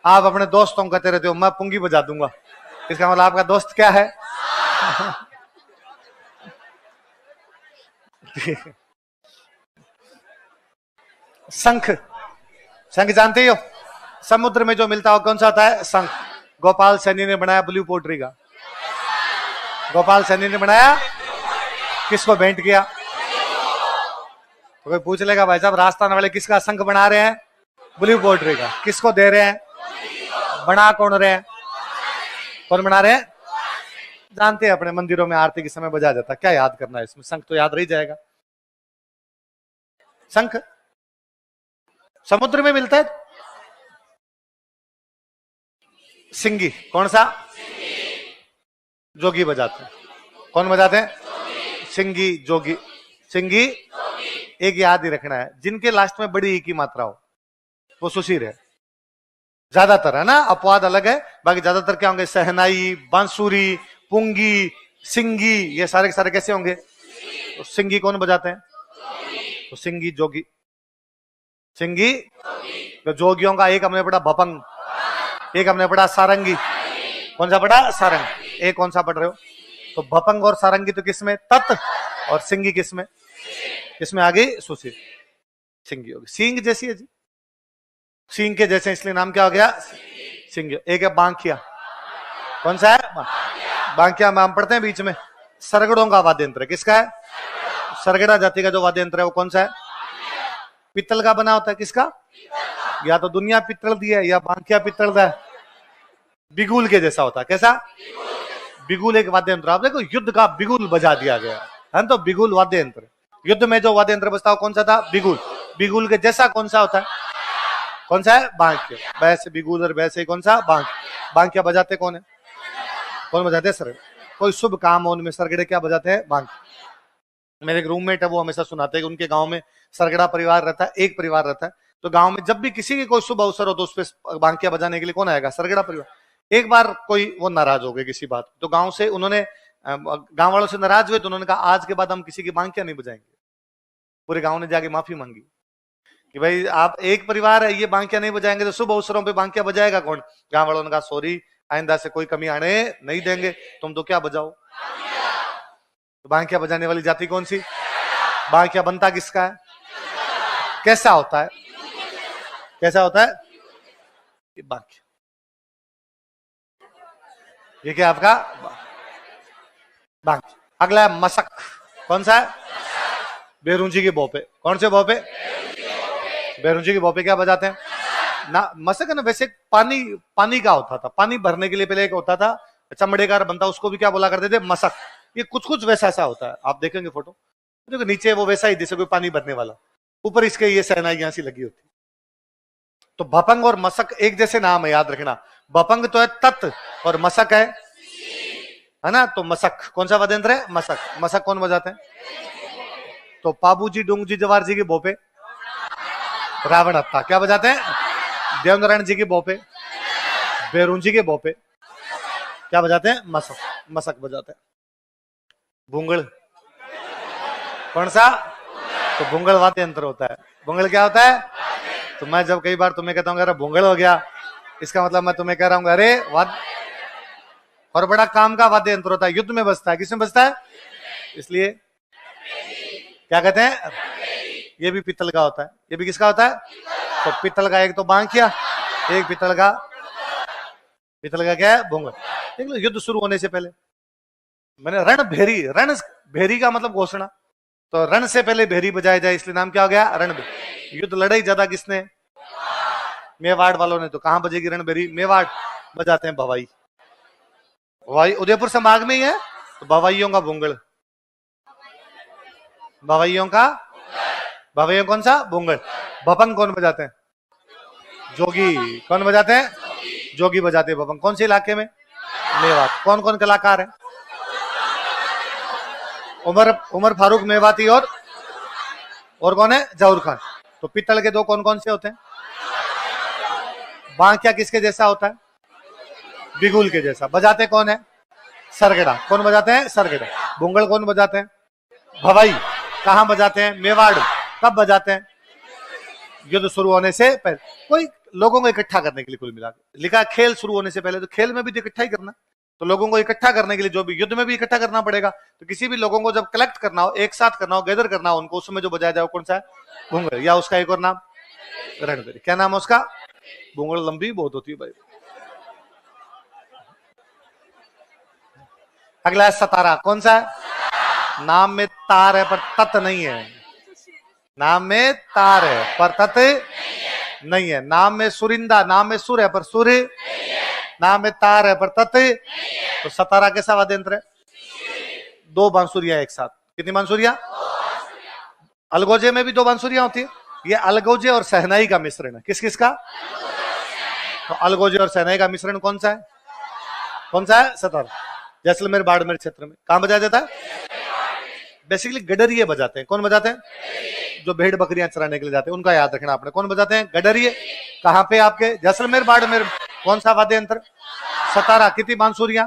A: आप अपने दोस्तों को कहते रहते हो मैं पुंगी बजा दूंगा, इसका मतलब आपका दोस्त क्या है? शंख। शंख जानते ही हो? समुद्र में जो मिलता हो कौन सा होता है? शंख। गोपाल सैनी ने बनाया ब्लू पोट्री का। गोपाल सैनी ने बनाया, किसको भेंट किया? तो कोई पूछ लेगा भाई साहब राजस्थान वाले किसका शंख बना रहे हैं? ब्लू पोट्री का। किसको दे रहे हैं? बना कौन रहे हैं? कौन बना रहे हैं? जानते हैं अपने मंदिरों में आरती के समय बजाया जाता। क्या याद करना है इसमें? शंख तो याद रही जाएगा। शंख समुद्र में मिलता है। सिंगी कौन सा? जोगी बजाते हैं। कौन बजाते हैं? सिंगी, जोगी। सिंगी एक याद ही रखना है, जिनके लास्ट में बड़ी ई की मात्रा हो वो सुशीर है ज्यादातर, है ना? अपवाद अलग है, बाकी ज्यादातर क्या होंगे? सहनाई, बांसुरी, पुंगी, सिंगी, ये सारे के सारे कैसे होंगे? तो सिंगी कौन बजाते हैं? तो सिंगी, जोगी। सिंगी तो जोगियों का एक हमने पढ़ा भपंग, एक हमने पढ़ा सारंगी। कौन सा पढ़ा? सारंग। एक कौन सा पढ़ रहे हो? तो भपंग और सारंगी तो किसमें? तत्। और सिंगी किसमें? किसमें आ गई? सुशीर। सिंगी होगी। सींग जैसी है जी, सींग के जैसे, इसलिए नाम क्या हो गया? सिंग। एक है बांकिया। कौन सा है? बांकिया में हम पढ़ते हैं बीच में। सरगड़ों का वाद्य यंत्र किसका है? सरगड़ा जाति का जो वाद्य यंत्र है वो कौन सा है? पित्तल का बना होता है। किसका? या तो दुनिया पित्तल दी है या बांकिया पित्तल का है। बिगुल के जैसा होता है। कैसा? बिगुल एक वाद्य यंत्र। आप देखो युद्ध का बिगुल बजा दिया गया है, तो बिगुल वाद्य यंत्र। युद्ध में जो वाद्य यंत्र बजता हो कौन सा था? बिगुल। बिगुल के जैसा कौन सा होता है? कौन सा है? बांकिया। वैसे बिगुल और वैसे कौन सा? बांकिया बजाते कौन है? कौन बजाते हैं? सरगड़े। कोई शुभ काम हो उनमें सरगड़े क्या बजाते हैं? बांकिया। मेरे एक रूममेट है, वो हमेशा सुनाते हैं कि उनके गांव में सरगड़ा परिवार रहता है, एक परिवार रहता है। तो गांव में जब भी किसी की कोई शुभ अवसर हो तो उस पर बांकिया बजाने के लिए कौन आएगा? सरगड़ा परिवार। एक बार कोई वो नाराज हो गए किसी बात, तो गांव से उन्होंने, गांव वालों से नाराज हुए तो उन्होंने कहा आज के बाद हम किसी की बांकिया नहीं बजाएंगे। पूरे गांव ने जाके माफी मांगी कि भाई आप एक परिवार है, ये बांकिया नहीं बजाएंगे तो शुभ अवसरों पे बांकिया बजाएगा कौन? गांव वालों ने कहा सॉरी, आइंदा से कोई कमी आने नहीं देंगे, तुम तो क्या बजाओ। तो बांकिया बजाने वाली जाति कौन सी? बांकिया बनता किसका है? कैसा होता है? कैसा होता है? बांकिया। ये क्या आपका? बांकिया। अगला है मसक। कौन सा है? बेरुंजी के बोपे। कौन से बोपे? बेरुंजी के बोपे क्या बजाते हैं ना? मसक है ना, वैसे पानी का होता था, पानी भरने के लिए पहले एक होता था चमड़े का बनता, उसको भी क्या बोला करते थे? मसक। ये कुछ कुछ वैसा ऐसा होता है, आप देखेंगे फोटो, देखो नीचे वो वैसा ही जैसे कोई पानी भरने वाला, ऊपर इसके ये सहनाइयां सी लगी होती। तो भपंग और मसक एक जैसे नाम है, याद रखना। भपंग तो है तत् और मसक है ना? तो मसक कौन सा वाद्य यंत्र है? मसक। मसक कौन बजाते हैं? तो पाबूजी डोंगजी जवार जी के भोपे रावण हत्ता क्या बजाते हैं? देवनारायण जी के भोपे, बेरुंजी के भोपे क्या बजाते हैं? मसक। मसक बजाते हैं। भूंगड़ कौन सा? तो भूंगड़ वाद्य यंत्र होता है। भूंगड़ क्या होता है? तो मैं जब कई बार तुम्हें कहता हूँ अरे भूंगड़ हो गया, इसका मतलब मैं तुम्हें कह रहा हूँ अरे और बड़ा काम का वाद्य यंत्र होता है, युद्ध में बजता है। किसमें बजता है? इसलिए क्या कहते हैं? ये भी पित्तल का होता है। ये भी किसका होता है? तो पित्तल का एक तो बांकिया, एक पित्तल का क्या है? भूंगल। देख लो, युद्ध शुरू होने से पहले मैंने रण भेरी, रण भेरी का मतलब घोषणा, तो रण से पहले भेरी बजाया जाए, इसलिए नाम क्या हो गया? रण भेरी। युद्ध लड़ाई ज्यादा किसने? मेवाड़ वालों ने। तो कहां बजेगी रण भेरी? मेवाड़ बजाते हैं भवाई। भवाई उदयपुर संभाग में ही है, तो भवाइयों का भूंगल। भवाइयों का भवाइयों कौन सा? भूंगल। भपंग कौन बजाते हैं? जोगी। कौन बजाते हैं? जोगी बजाते हैं भपंग। कौन से इलाके में? मेवात। कौन कौन कलाकार है? उमर फारूक मेवाती और कौन है? जहूर खान। तो पित्तल के दो कौन कौन से होते हैं? बांकिया किसके जैसा होता है? बिगुल के जैसा। बजाते कौन है? सरगड़ा। कौन बजाते हैं? सरगड़ा। भूंगल कौन बजाते हैं? भवाई। कहां बजाते हैं? मेवाड़। कब बजाते हैं? युद्ध शुरू होने से पहले। कोई लोगों को इकट्ठा करने के लिए, कुल मिला के लिखा खेल शुरू होने से पहले, तो खेल में भी तो इकट्ठा ही करना, तो लोगों को इकट्ठा करने के लिए जो भी युद्ध में भी इकट्ठा करना पड़ेगा। तो किसी भी लोगों को जब कलेक्ट करना हो, एक साथ करना हो, गैदर करना हो उनको, उसमें जो बजाया जाए कौन सा है? भूंगल। या उसका एक और नाम रणबेरी। क्या नाम है उसका? भूंगल। लंबी बहुत होती है भाई। अगला है सतारा। कौन सा है? नाम में तार है पर तत् नहीं है। नाम में तार है पर तत् नहीं है। नाम में सुरिंदा, नाम में सुर है पर सुर, नाम में तार है पर तत्। तो सतारा कैसा वाद्य यंत्र है? दो बांसुरियां एक साथ। कितनी बांसुरियां? अलगोजे में भी दो बांसुरियां होती है। ये अलगोजे और सहनाई का मिश्रण है। किस किस का? तो अलगोजे और सहनाई का मिश्रण कौन सा है? कौन सा है? सतारा। जैसलमेर बाड़मेर क्षेत्र में कहां बजाया जाता है? बेसिकली गडरिये बजाते हैं। कौन बजाते हैं? जो भेड़ बकरियां चराने के लिए जाते हैं, उनका याद रखना आपने। कौन बजाते हैं? गडरिये। कहां पे? आपके जैसलमेर बाड़मेर। कौन सा वाद्य यंत्र? सतारा। कितनी बांसुरियां?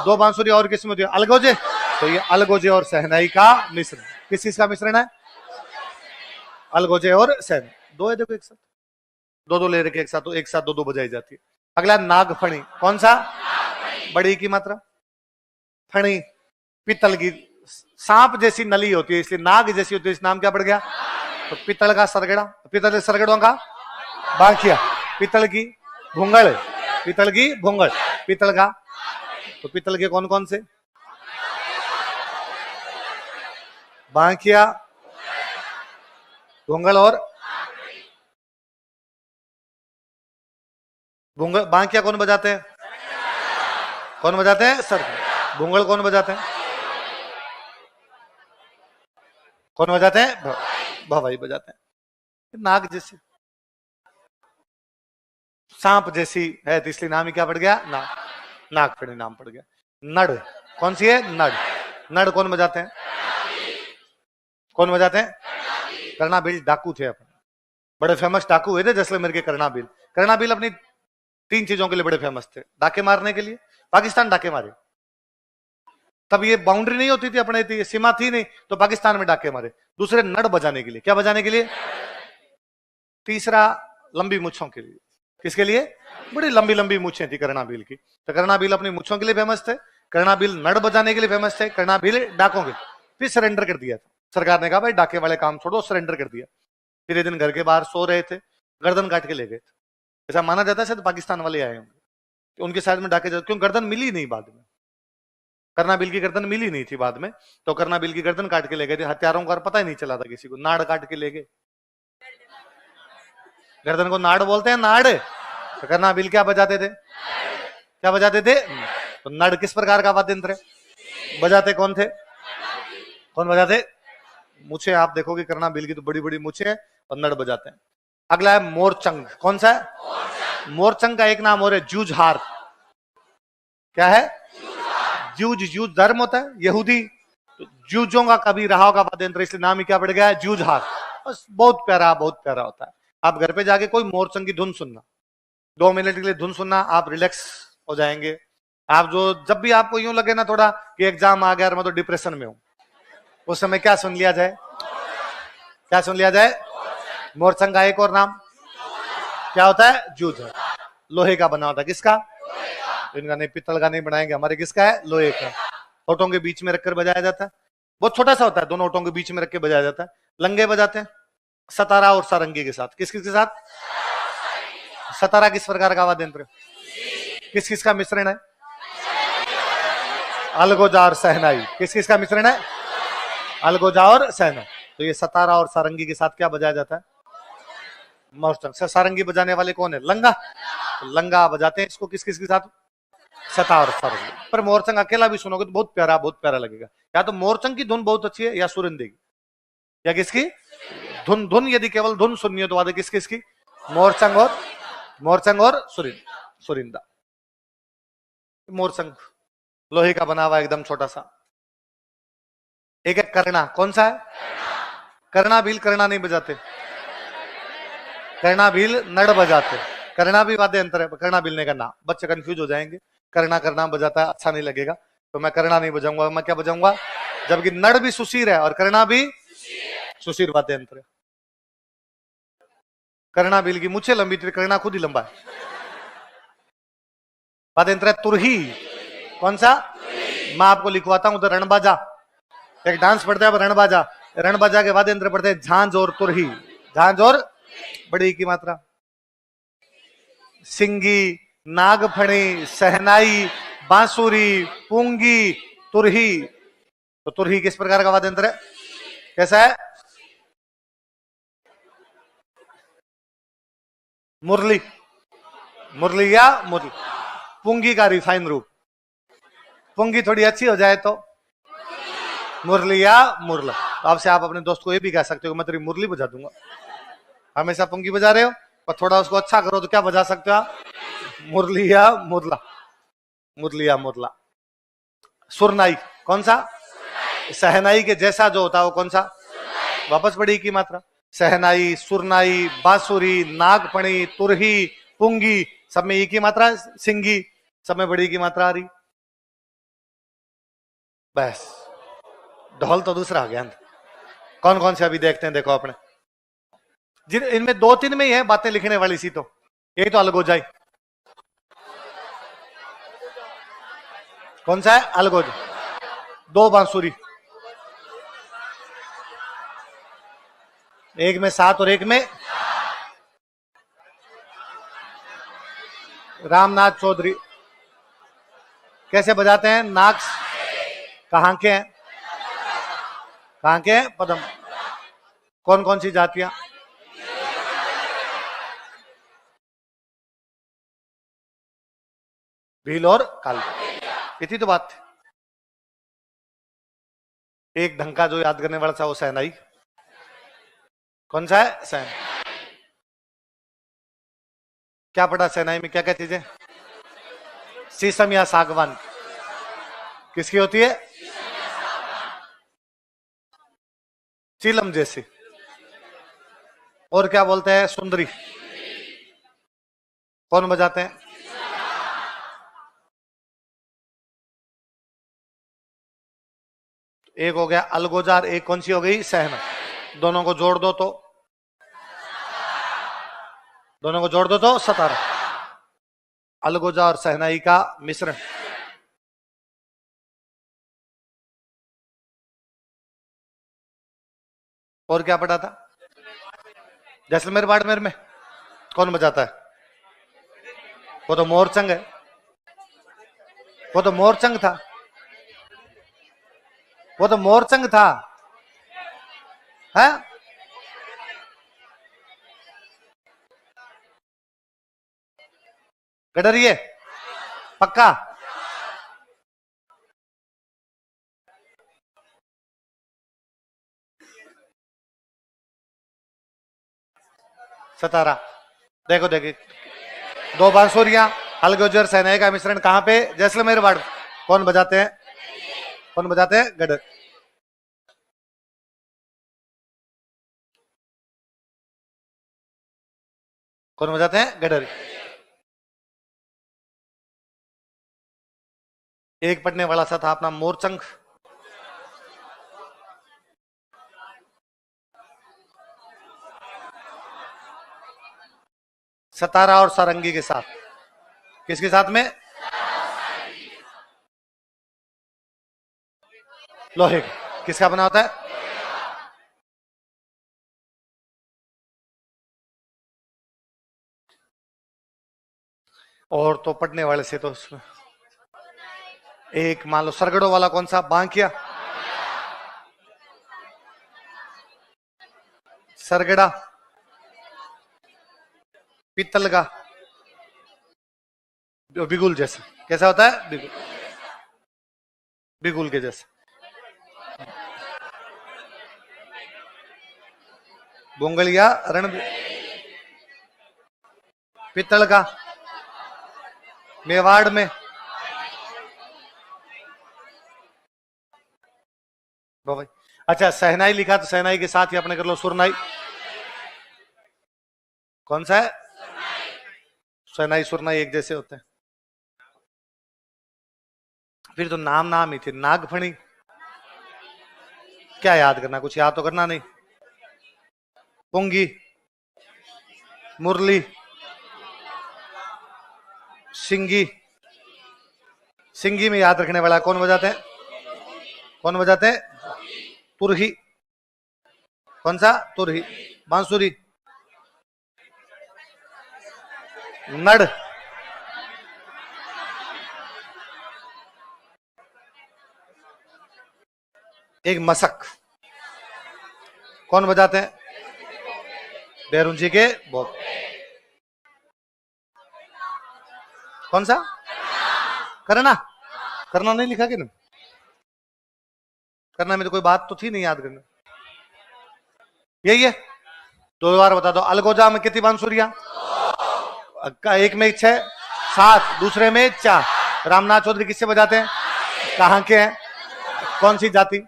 A: दो बांसुरियां। और किसमें होती है? अलगोजे। तो ये अलगोजे और सहनाई का मिश्रण। किस चीज का मिश्रण है? अलगोजे और सहनाई। दो है देखो एक साथ, दो ले रखे एक साथ, तो एक साथ दो बजाई जाती है। अगला नागफणी। कौन सा? बड़ी की मात्रा। फणी पित्तल की, सांप जैसी नली होती है, इसलिए नाग जैसी होती है, इस नाम क्या पड़ गया? तो पित्तल का सरगड़ा। पित्तल के सरगड़ों का बांकिया। पित्तल की भूंगल। पित्तल की भूंगल। पित्तल का, तो पित्तल के कौन कौन से? बांकिया, भूंगल और भूंगल। बांकिया कौन बजाते हैं? कौन बजाते हैं? सर। भूंगल कौन बजाते हैं? कौन बजाते हैं? भवाई बजाते हैं। नाग जैसी, सांप जैसी है, तो इसलिए नाम ही क्या पड़ गया? नागफणी नाम पड़ गया। नड़ कौन सी है? नड़। नड़ कौन बजाते हैं? कौन बजाते हैं? कर्णाबील डाकू थे अपने, बड़े फेमस डाकू हुए थे जैसलमेर के कर्णाबील। कर्णाबील अपनी तीन चीजों के लिए बड़े फेमस थे। डाके मारने के लिए, पाकिस्तान डाके मारे, तब ये बाउंड्री नहीं होती थी अपने, थी सीमा थी नहीं, तो पाकिस्तान में डाके मारे। दूसरे नड़ बजाने के लिए। क्या बजाने के लिए? तीसरा लंबी मुच्छों के लिए। किसके लिए? बड़ी लंबी लंबी मुच्छें थी कर्णाबील की, तो कर्णाबील अपनी मुच्छों के लिए फेमस थे, कर्णाबील नड़ बजाने के लिए फेमस थे, कर्णाबील डाकों के। फिर सरेंडर कर दिया था सरकार ने, कहा भाई डाके वाले काम छोड़ो, सरेंडर कर दिया। फिर एक दिन घर के बाहर सो रहे थे, गर्दन काट के ले गए थे। ऐसा माना जाता है शायद पाकिस्तान वाले आए होंगे, उनके साइड में डाके जाते, क्यों? गर्दन मिली नहीं बाद में, कर्णाबील की गर्दन मिली नहीं थी बाद में, तो कर्णाबील की गर्दन काट के ले गए थे। हत्यारों का पता ही नहीं चला था किसी को, नाड़ काट के ले गए। गर्दन को नाड़ बोलते हैं, नाड़। तो कर्णाबील क्या बजाते थे? क्या बजाते थे? तो नड़ किस प्रकार का वाद्य यंत्र है? बजाते कौन थे? कौन बजाते? मुछे आप देखोगे कर्णाबील की तो बड़ी बड़ी मुछे है, और नड़ बजाते हैं। अगला है मोरचंग। कौन सा है? मोरचंग का एक नाम और है जूझहार। क्या है? जूझ धर्म होता है यहूदी, तो जूझों का कभी रहा होगा वाद्य यंत्र, इसलिए नाम ही क्या पड़ गया है? जूझहार। बस बहुत प्यारा होता है। आप घर पे जाके कोई मोरचंग की धुन सुनना, 2 मिनट के लिए धुन सुनना, आप रिलैक्स हो जाएंगे। आप जो जब भी आपको यूं लगे ना थोड़ा कि एग्जाम आ गया और मैं तो डिप्रेशन में हूं, उस समय क्या सुन लिया जाए? क्या सुन लिया जाए? मोरचंग का एक और नाम क्या होता है? जूझ। लोहे का बना होता है। किसका? इनका नहीं, पित्तल का नहीं बनाएंगे, हमारे किसका है, लोहे का। होठों के बीच में रखकर बजाया जाता है, बहुत छोटा सा होता है, दोनों होठों के बीच में रख के बजाया जाता है। लंगे बजाते हैं सतारा और सारंगी के साथ। किस किस के साथ? सतारा किस प्रकार का वाद्य यंत्र, किस किस का मिश्रण है? अलगोजा और सहनाई। किस किस का मिश्रण है? अलगोजा और सहनाई। तो ये सतारा और सारंगी के साथ क्या बजाया जाता है? मोरचंग। सारंगी बजाने वाले कौन है? लंगा। लंगा बजाते हैं इसको किस किस के साथ? सतार और सारंगी। पर मोरचंग अकेला भी सुनोगे तो बहुत प्यारा लगेगा। या तो मोरचंग की धुन बहुत अच्छी है, या सुरिंदे की, या किसकी धुन। धुन यदि केवल धुन सुननी हो तो वादे किस किसकी? मोरचंग और सुरिंदा। मोरचंग लोहे का बना हुआ एकदम छोटा सा। एक है करना, कौन सा है? करना भील। करना नहीं बजाते, करना भील नड़ बजाते। करना भी वाद्य यंत्र है, करना भील ने करना, बच्चे कंफ्यूज हो जाएंगे। करना बजाता है, अच्छा नहीं लगेगा, तो मैं करना नहीं बजाऊंगा। मैं क्या बजाऊंगा? जबकि नड़ भी सुशीर है और करना भी सुशीर वाद्य यंत्र है। करना भील की मुझे लंबी थी, करना खुद ही लंबा है। वाद्य यंत्र है तुरही। कौन सा? मैं आपको लिखवाता हूं। उधर रणबाजा, एक डांस पढ़ते हैं रणबाजा। रणबाजा के वाद्य यंत्र पढ़ते हैं झांझ और तुरही। झांझ और बड़ी की मात्रा। सिंगी, नागफणी, सहनाई, बांसुरी, पुंगी, तुरही। तो तुरही किस प्रकार का वाद्य यंत्र है? कैसा है? मुरली। मुरली या मुरली। पुंगी का रिफाइन रूप। पुंगी थोड़ी अच्छी हो जाए तो मुरली या मुरला। तो आपसे आप अपने दोस्त को ये भी कह सकते हो कि मैं तेरी मुरली बजा दूंगा। हमेशा पुंगी बजा रहे हो, पर थोड़ा उसको अच्छा करो तो क्या बजा सकते हो आप? मुरली या मुरला। मुरली या मुरला। सुरनाई। कौन सा? सहनाई के जैसा जो होता है वो कौन सा? वापस बढ़ी की मात्रा। सहनाई, सुरनाई, बांसुरी, नागफणी, तुरही, पुंगी, सब में एक ही मात्रा। सिंगी, सब में बड़ी की मात्रा आ रही। बस ढोल तो दूसरा आ गया। कौन कौन से अभी देखते हैं, देखो अपने जिन इनमें दो तीन में ही है बातें लिखने वाली सी, तो यही तो अलग हो जाए। कौन सा है? अलगोज। दो बांसुरी, एक में 7 और एक में। रामनाथ चौधरी कैसे बजाते हैं? नाग। कहां के हैं? कहां के हैं? पदम। कौन कौन सी जातियां? भील और काली। इतनी तो बात थी। एक ढंग का जो याद करने वाला था वो सहनाई। कौन सा है? सहन। क्या पढ़ा सहनाई में? क्या क्या चीजें? शीशम या सागवान। किसकी होती है? चीलम जैसी। और क्या बोलते हैं? सुंदरी। कौन बजाते हैं? एक हो गया अलगोजार, एक कौन सी हो गई? सहना। दोनों को जोड़ दो तो सतारा। अलगोजा और सहनाई का मिश्रण। और क्या पढ़ा था? जैसलमेर बाड़मेर में कौन बजाता है? वो तो मोरचंग है। वो तो मोरचंग था। वो तो मोरचंग था है? गडरिए पक्का? सतारा। देखो देखिए, दो बांसुरियां, अलगोजर सहनाई का मिश्रण कहां पे? जैसलमेर बाड़। कौन बजाते हैं? कौन बजाते हैं? गडर। कौन बजाते हैं? गडर। एक पढ़ने वाला सा था अपना मोरचंग। सतारा और सारंगी के साथ। किसके साथ में? लोहे का। किसका बना होता है? और तो पढ़ने वाले से तो उसमें एक मान लो सरगड़ों वाला कौन सा? बांकिया, सरगड़ा, पीतल का, बिगुल जैसा। कैसा होता है? बिगुल, बिगुल के जैसा। बोंगलिया, रण, पीतल का, मेवाड़ में भाई। अच्छा, सहनाई लिखा तो सहनाई के साथ ही अपने कर लो सुरनाई। कौन सा है? सहनाई सुरनाई एक जैसे होते हैं। फिर तो नाम नाम ही थे। नागफणी, क्या याद करना? कुछ याद तो करना नहीं। पुंगी, मुरली, सिंगी। सिंगी में याद रखने वाला कौन बजाते हैं? कौन बजाते हैं? तुरही। कौन सा? तुरही। बांसुरी, नड़, एक मसक। कौन बजाते हैं? बैरून जी के बहुत। कौन सा? करना। करना नहीं लिखा कि नहीं? करना में तो कोई बात तो थी नहीं याद करना। यही है। दो बार बता दो। अलगोजा में कितनी बांसुरियां? एक में 6, 7, दूसरे में 4। रामनाथ चौधरी किससे बजाते हैं? कहाँ के हैं? कौन सी जाति?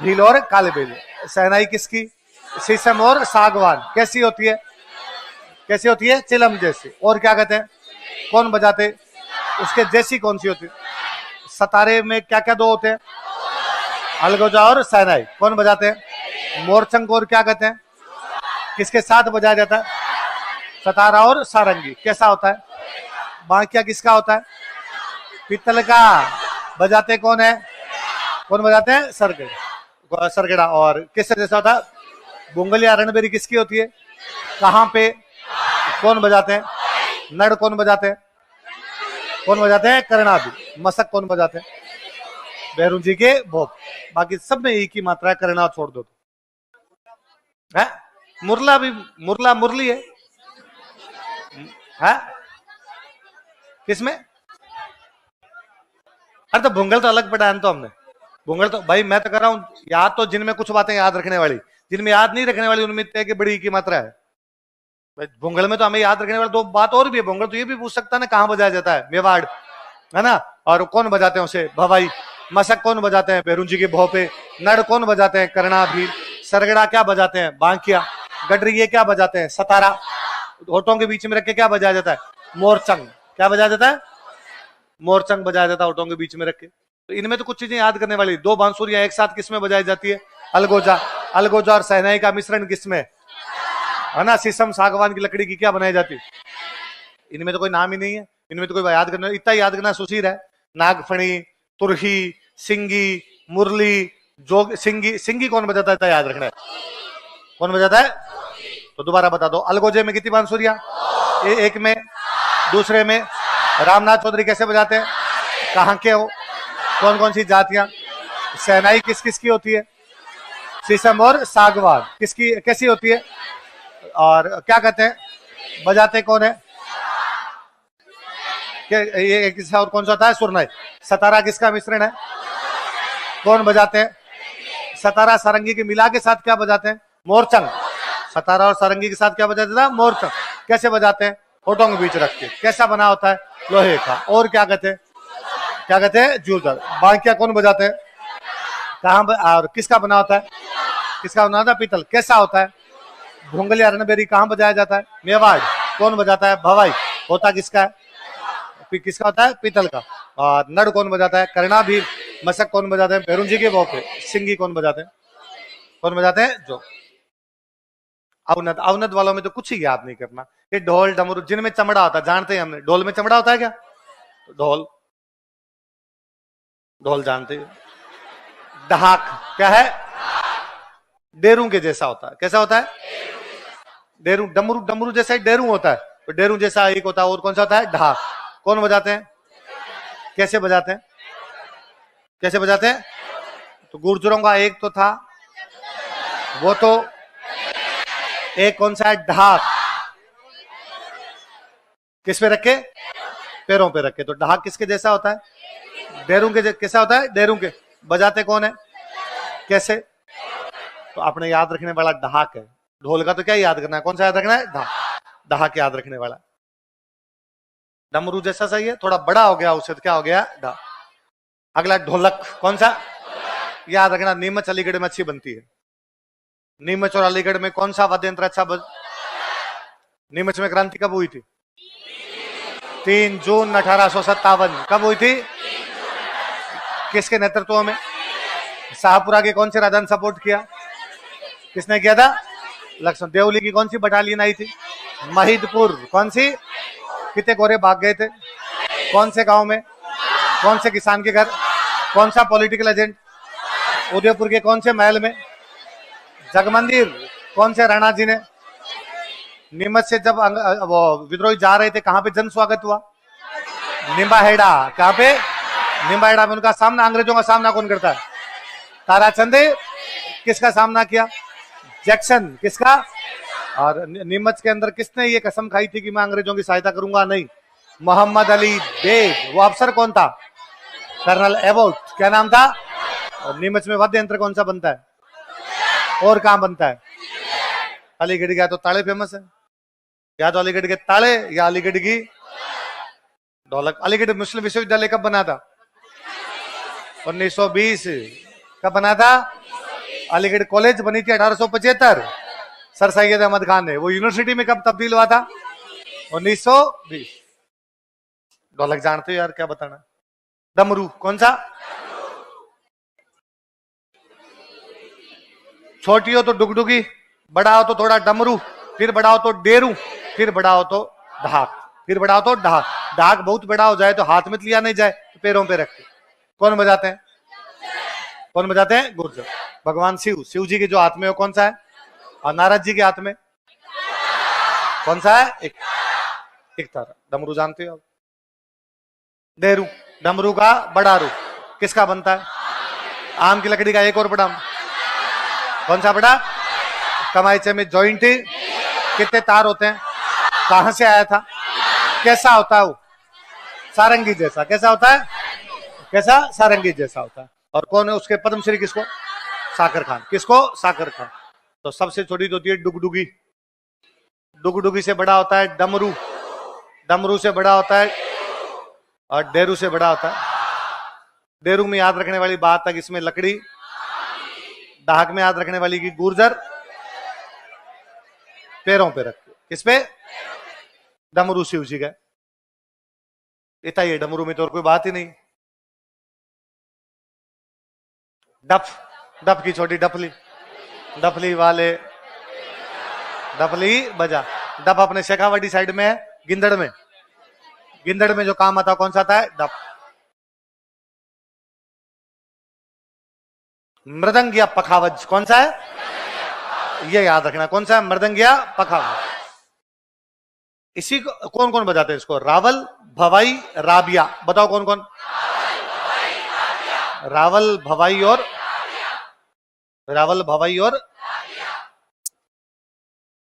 A: भील और काले बेल। सहनाई किसकी? शीशम और सागवान। कैसी होती है? कैसी होती है? चिलम जैसी। और क्या कहते हैं? कौन बजाते? उसके जैसी कौन सी होती है? सतारे में क्या क्या दो होते हैं? अलगोजा और सहनाई। कौन बजाते हैं? मोरचंग। और क्या कहते हैं? किसके साथ बजाया जाता है? सतारा और सारंगी। कैसा होता है? बांकिया किसका होता है? पीतल का। बजाते कौन है? कौन बजाते हैं? सरगड़ा। सरगड़ा। और किससे जैसा होता है? बोंगलिया रणबेरी किसकी होती है? कहां पे? कौन बजाते हैं? नड़ कौन बजाते हैं? कौन बजाते हैं? करना भी। मसक कौन बजाते हैं? बैरून जी के भोप। बाकी सब में एक ही मात्रा है, करना छोड़ दो है। मुरला भी, मुरला मुरली है? किसमें? अरे तो भुंगल तो अलग पढ़ा है तो हमने। भुंगल तो भाई मैं तो कर रहा हूं याद, तो जिनमें कुछ बातें याद रखने वाली, जिनमें याद नहीं रखने वाली उनमें तय की बड़ी की मात्रा है। भुंगल में तो हमें याद रखने वाली दो बात और भी है। भुंगल तो ये भी पूछ सकता है ना कहां बजाया जाता है? मेवाड़, है ना? और कौन बजाते हैं उसे? भवाई। मसक कौन बजाते हैं? बैरून जी के भोपे। नड़ कौन बजाते हैं? करना भी। सरगड़ा क्या बजाते हैं? बांकिया। गडरी ये क्या बजाते हैं? सतारा। होठों के बीच में रख के क्या बजाया जाता है? मोरचंग। क्या बजाया जाता है? मोरचंग बजाया जाता है होठों के बीच में रख के। तो इनमें तो कुछ चीजें याद करने वाली। दो बांसुरियां एक साथ किसमें बजाई जाती है? अलगोजा। अलगोजा और सहनाई का मिश्रण किसमें? है ना? शीशम सागवान की लकड़ी की क्या बनाई जाती है? इनमें तो कोई नाम ही नहीं है। इनमें तो कोई याद करना, इतना याद करना सुशीर है। नागफणी, तुरही, सिंगी, मुरली, जोग। सिंगी, सिंगी कौन बजाता है? इतना याद रखना है। कौन बजाता है? तो दोबारा बता दो। अलगोजे में कितनी बांसुरियां? एक में। दूसरे में? रामनाथ चौधरी कैसे बजाते हैं? कहाँ के हो? कौन कौन सी जातियां? सहनाई किस किस की होती है? शीशम और सागवान किसकी कैसी होती है? और क्या कहते हैं? बजाते कौन है? ये किसका और कौन सा होता है? सुरनाई। सतारा किसका मिश्रण है? कौन बजाते हैं? सतारा सारंगी के मिला के साथ क्या बजाते हैं? मोरचंग। सतारा और सारंगी के साथ क्या बजाते हैं? मोरचंग। कैसे बजाते हैं? होठों के बीच रख के। कैसा बना होता है? लोहे का। और क्या कहते हैं? क्या कहते हैं? जूलदार। बांकिया कौन बजाते हैं? कहाँ और किसका बना होता है? किसका बना होता है? पीतल। कैसा होता है? भुंगलिया रणबेरी कहाँ बजाया जाता है? मेवाड़। कौन बजाता है? भवाई। होता किसका है? किसका होता है? पीतल का। और नड़ कौन बजाता है? करना भी। मसक कौन बजाते हैं? बैरून जी के भोपे। सिंगी कौन बजाते हैं? कौन बजाते हैं? जो अवनद। अवनद वालों में तो कुछ ही याद नहीं करना। ये ढोल डमरू जिनमें चमड़ा होता है, जानते हैं हमने। ढोल में चमड़ा होता है क्या? ढोल, ढोल जानते हैं। ढाक क्या है? डेरू के जैसा होता है। कैसा होता है? डेरू। डमरू, डमरू जैसा ही डेरू होता है, तो डेरू जैसा एक होता है। और कौन सा होता है? ढाक। कौन बजाते हैं? कैसे बजाते हैं? कैसे बजाते हैं? तो गुर्जरों का एक तो था, वो तो एक कौन सा है? ढाक। किस पे रखे? पैरों पे रखे। तो ढाक किसके जैसा होता है? डेरू के। कैसा होता है? डेरू के। बजाते कौन है? कैसे? तो आपने याद रखने वाला ढाक है। ढोल का तो क्या याद करना है? कौन सा याद रखना है? ढाक। ढाक याद रखने वाला। डमरू जैसा सही है, थोड़ा बड़ा हो गया उससे, तो क्या हो गया? ढाक। अगला ढोलक। कौन सा? याद रखना, नीमच अलीगढ़ में अच्छी बनती है। नीमच और अलीगढ़ में कौन सा वाद्य यंत्र अच्छा नीमच में क्रांति कब हुई थी? 3 जून 1857। कब हुई थी? किसके नेतृत्व में? शाहपुरा के कौन से राजा ने सपोर्ट किया? किसने किया था? लक्ष्मण। देवली की कौन सी बटालियन आई थी? महिदपुर। कौन सी? कितने गोरे भाग गए थे? कौन से गांव में? कौन से किसान के घर? कौन सा पॉलिटिकल एजेंट? उदयपुर के कौन से महल में? जगमंदिर। कौन से राणा जी ने? नीमच से जब वो विद्रोही जा रहे थे, कहां पे जन स्वागत हुआ? निम्बाहेड़ा। कहां पे? निम्बाहेड़ा में उनका सामना, अंग्रेजों का सामना कौन करता है? ताराचंद। किसका सामना किया? जैक्सन। किसका? और नीमच के अंदर किसने ये कसम खाई थी कि मैं अंग्रेजों की सहायता करूंगा नहीं? मोहम्मद अली बेग। वो अफसर कौन था? Colonel Abbott. क्या नाम था? और नीमच में वाद्य यंत्र कौन सा बनता है? और कहां बनता है? अलीगढ़ का तो ताले फेमस है। या तो अलीगढ़ के ताले या अलीगढ़ की ढोलक। अलीगढ़ मुस्लिम विश्वविद्यालय कब बना था? 1920। कब बना था? अलीगढ़ कॉलेज बनी थी 1875, सर सैयद अहमद खान ने। वो यूनिवर्सिटी में कब तब्दील हुआ था? 1920। ढोलक जानते हो यार, क्या बताना। डमरू। कौन सा? छोटी हो तो डुगडुगी, बड़ा हो तो थोड़ा डमरू, फिर बड़ा हो तो डेरू, फिर बड़ा हो तो ढाक, फिर बड़ा हो तो ढाक। ढाक बहुत बड़ा हो जाए तो हाथ में लिया नहीं जाए, तो पैरों पे रख के। कौन बजाते हैं? कौन बजाते हैं? गुर्जर। भगवान शिव। शिव जी के जो हाथ में हो कौन सा है? और नारद जी के हाथ में कौन सा है? एक तारा। डमरू जानते हो आप? डेरू। डमरू का बड़ा रूप किसका बनता है? आम की लकड़ी का एक और बड़ा। कौन सा बड़ा? कमाइचे में जॉइंट। कितने तार होते हैं? कहां से आया था? कैसा होता है वो? सारंगी जैसा। कैसा होता है? कैसा? सारंगी जैसा होता है। और कौन है उसके पद्मश्री? किसको? साकर खान। किसको? साकर खान। तो सबसे छोटी होती है डुगडुगी। डुगडुगी से बड़ा होता है डमरू। डमरू से बड़ा होता है और डेरू से बड़ा होता है। डेरू में याद रखने वाली बात है कि इसमें लकड़ी। ढाक में याद रखने वाली की गुर्जर। पैरों पे रख। किस पे? डमरू शिव जी का। इतना ही डमरू में तो और कोई बात ही नहीं। डफ। डफ की छोटी डफली। डफली वाले डफली बजा। डफ अपने शेखावाटी साइड में है, गिंदड़ में। गिंदड़ में जो काम आता है कौन सा आता है? डफ। मृदंग या पखावज कौन सा है? ये याद रखना कौन सा है? मृदंग या पखावज। इसी को कौन कौन बजाते हैं इसको? रावल, भवाई, राबिया। बताओ कौन कौन? रावल, भवाई और रावल, भवाई और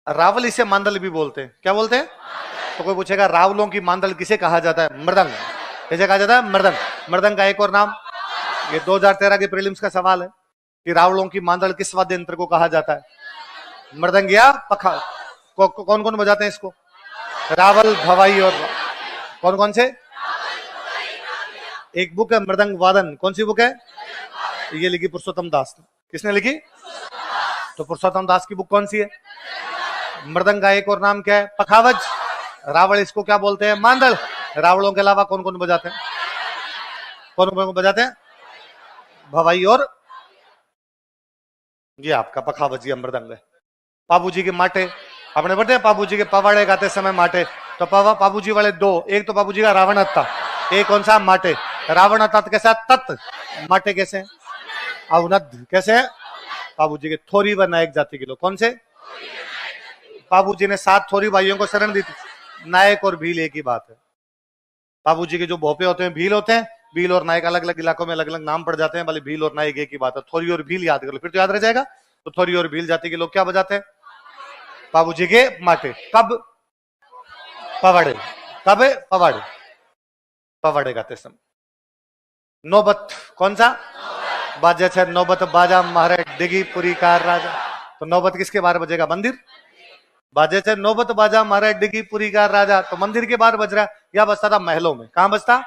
A: रावल। इसे मांदल भी बोलते हैं। क्या बोलते हैं? तो कोई पूछेगा रावलों की मांदल किसे कहा जाता है? मृदंग। कैसे कहा जाता है? मृदंग। मृदंग का एक और नाम, ये 2013 के प्रीलिम्स का सवाल है कि रावलों की मांदल किस वाद्य यंत्र को कहा जाता है? मृदंग या पखा। कौन कौन बजाते हैं इसको? रावल, भवाई और कौन कौन से? एक बुक है मृदंग वादन। कौन सी बुक है? ये लिखी पुरुषोत्तम दास ने। किसने लिखी? तो पुरुषोत्तम दास की बुक कौन सी है? मृदंग का एक और नाम क्या है? पखावज। रावल इसको क्या बोलते हैं? मांदल। रावलों के अलावा कौन कौन बजाते हैं? कौन कौन बजाते हैं? भवाई और ये आपका पखावज या मृदंग है। बाबूजी के माटे आपने पढ़ते हैं, बाबूजी के पवाड़े गाते समय माटे। तो बाबूजी वाले दो, एक तो बाबूजी का रावण था, एक कौन सा? माटे। रावण तत् कैसा? तत्। माटे कैसे? अवनद कैसे है? बाबूजी के थोरी व नायक जाति के लोग। कौन से? बाबूजी ने 7 थोरी भाइयों को शरण दी थी। नायक और भील एक ही बात है। बाबूजी के जो भोपे होते हैं भील होते हैं, भील और नायक अलग अलग इलाकों में अलग अलग नाम पड़ जाते हैं, भले भील और नायक एक ही बात है। थोरी और भील याद कर लो, फिर तो याद रह जाएगा। तो थोरी और भील जाति के लोग क्या बजाते हैं? बाबूजी के माटे। कब? पवाड़े। कब? पवाड़े। पवाड़े गाते समय। नौबत कौन सा? बाजा छे नौबत बाजा मारे डिगी पुरी कार राजा। तो नौबत किसके बाहर बजेगा? मंदिर। बाजे से नौबत बाजा मारे डिगी पुरी कार राजा, तो मंदिर के बाहर बज रहा है। या बजता था महलों में। कहां बजता?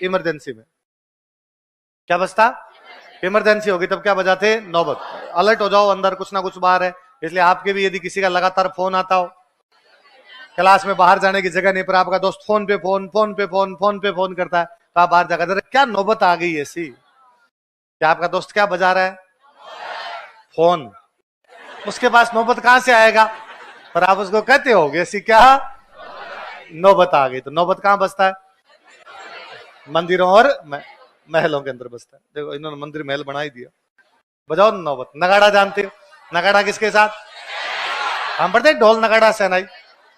A: इमरजेंसी में। क्या बजता? इमरजेंसी होगी तब क्या बजाते? नौबत। अलर्ट हो जाओ, अंदर कुछ ना कुछ बाहर है। इसलिए आपके भी यदि किसी का लगातार फोन आता हो, क्लास में बाहर जाने की जगह नहीं पर आपका दोस्त फोन पे फोन, फोन पे फोन, फोन पे फोन करता है, तो आप बाहर जाकर क्या नौबत आ गई ऐसी? क्या आपका दोस्त क्या बजा रहा है? फोन। उसके पास नौबत कहां से आएगा? पर आप उसको कहते हो ऐसी क्या नौबत आ गई। तो नौबत कहां बजता है? मंदिरों और महलों के अंदर बजता है। देखो इन्होंने मंदिर महल बना ही दिया। बजाओ नौबत। नगाड़ा जानते हो? नगाड़ा किसके साथ? हम पढ़ते हैं ढोल नगाड़ा सहनाई।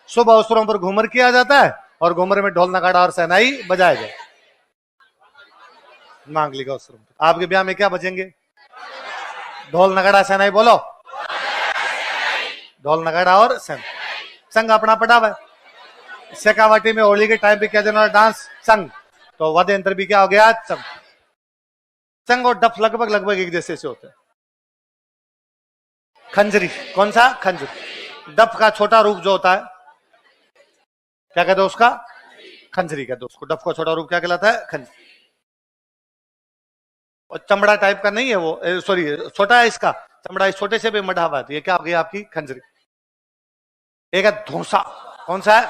A: शुभ अवसरों पर घूमर किया जाता है और घूमर में ढोल नगाड़ा और सहनाई बजाया जाए। मांगलिक अवसरों पर। आपके ब्याह में क्या बजेंगे? ढोल नगाड़ा सहनाई। बोलो ढोल नगाड़ा और संग अपना पड़ा हुआ है। शेखावाटी में होली के टाइम पे क्या जाना डांस संग, तो वाद्य यंत्र भी क्या हो गया? संग और डफ लगभग लगभग एक जैसे से होते हैं। खंजरी कौन सा? खंजरी। डफ का छोटा रूप जो होता है क्या कहते हैं उसका? खंजरी कहते हैं उसको। डफ का छोटा रूप क्या कहलाता है? खंजरी। और चमड़ा टाइप का नहीं है वो, सॉरी छोटा है इसका चमड़ा, इस छोटे से भी मढ़ा हुआ है। ये क्या हो गई आपकी? खंजरी। एक है धौंसा। कौन सा है?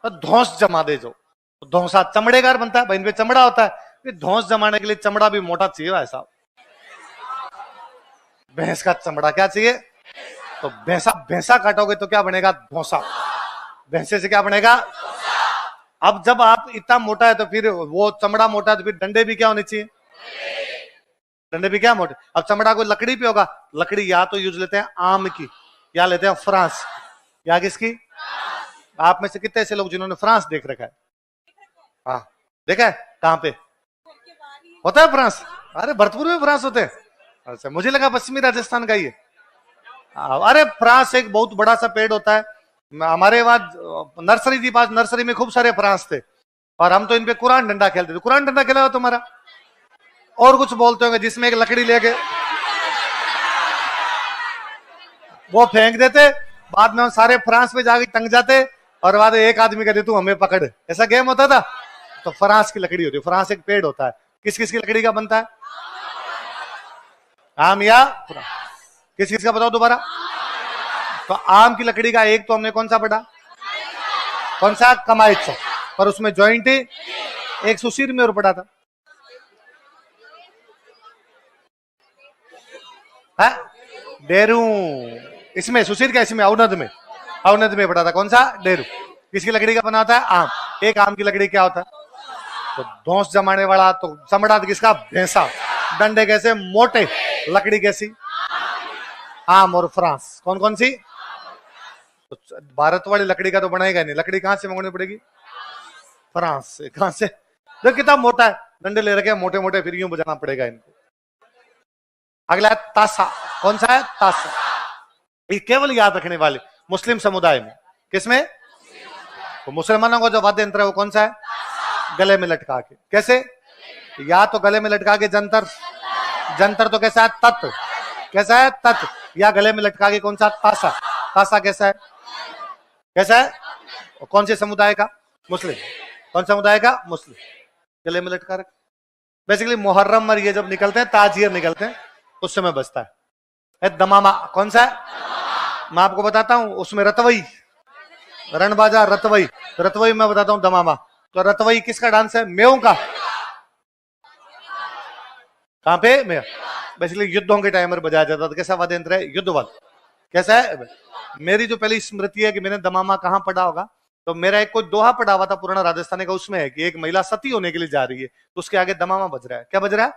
A: तो धौंस जमा दे जो। धौंसा चमड़े का बनता है भाई, इनपे चमड़ा होता है। धौंस जमाने के लिए चमड़ा भी मोटा चाहिए भाई साहब। भैंस का चमड़ा क्या चाहिए? तो भैंसा काटोगे तो क्या बनेगा? धौंसा। भैंसे से क्या बनेगा? अब जब आप इतना मोटा है तो फिर वो चमड़ा मोटा है तो फिर डंडे भी क्या होने चाहिए? डंडे भी क्या मोटे। अब चमड़ा कोई लकड़ी पे होगा, लकड़ी या तो यूज लेते हैं आम की या लेते हैं फ्रांस। या किसकी? आप में से कितने ऐसे लोग जिन्होंने फ्रांस देख रखा है? हाँ देखा है। कहां पे होता है फ्रांस? अरे भरतपुर में फ्रांस होते हैं। अच्छा मुझे लगा पश्चिमी राजस्थान का ही है। अरे फ्रांस एक बहुत बड़ा सा पेड़ होता है। हमारे वहां नर्सरी थी, पास नर्सरी में खूब सारे फ्रांस थे और हम तो इन पे कुरान डंडा खेलते थे। कुरान डंडा खेला हो तुम्हारा? और कुछ बोलते होंगे जिसमें एक लकड़ी लेके वो फेंक देते, बाद में हम सारे फ्रांस में जाके टंग जाते और बाद एक आदमी कहते तू हमें पकड़। ऐसा गेम होता था। तो फ्रांस की लकड़ी होती है। फ्रांस एक पेड़ होता है। किस किस की लकड़ी का बनता है? आम या किस किस का बताओ दोबारा? तो आम की लकड़ी का एक तो हमने कौन सा पढ़ा? कौन सा? कमाइचा। पर उसमें जॉइंट एक सुशीर में और पड़ा था। डेरू। इसमें सुशीर का, इसमें अवनद में पड़ा था। कौन सा? डेरू। किसकी लकड़ी का बना होता है? आम। एक आम की लकड़ी क्या होता है? तो धौंस जमाने वाला। तो चमड़ा किसका? भैंसा। डंडे कैसे? मोटे। लकड़ी कैसी? आम और फ्रांस। कौन कौन सी? तो भारत वाली लकड़ी का तो बनाएगा नहीं। लकड़ी कहां से मंगवानी पड़ेगी? फ्रांस से। कहां से? देख कितना मोटा है। डंडे ले रखे मोटे मोटे, फिर यूं बजाना पड़ेगा इनको। अगला है तासा। कौन सा है? तासा। ये केवल याद रखने वाले मुस्लिम समुदाय में। किसमें? तो मुसलमानों का जो वाद्य यंत्र है वो कौन सा है? गले में लटका के। कैसे? या तो गले में लटका के जंतर। जंतर तो कैसा है? तत्व। कैसा है? तत्व। या गले में लटका के कौन सा? तासा। तासा कैसा है? कैसा है? और कौन से समुदाय का? मुस्लिम। कौन समुदाय का? मुस्लिम। गले में लटका रख। बेसिकली मुहर्रम और ये जब निकलते हैं, ताजियर निकलते हैं, उस समय बजता है। दमामा। कौन सा है? मैं आपको बताता हूं। उसमें रतवई, रणबाजा, रतवई। रतवई मैं बताता हूं दमामा। तो रतवई किसका डांस है? मेयों का। कहां पे? मेय। बेसिकली युद्धों के टाइम पर बजाया जाता था। कैसा वाद्य यंत्र है? युद्धवाद। कैसा है? मेरी जो पहली स्मृति है कि मैंने दमामा कहां पढ़ा होगा, तो मेरा एक कोई दोहा पढ़ा हुआ था पुराना राजस्थानी का। उसमें है कि एक महिला सती होने के लिए जा रही है तो उसके आगे दमामा बज रहा है। क्या बज रहा है?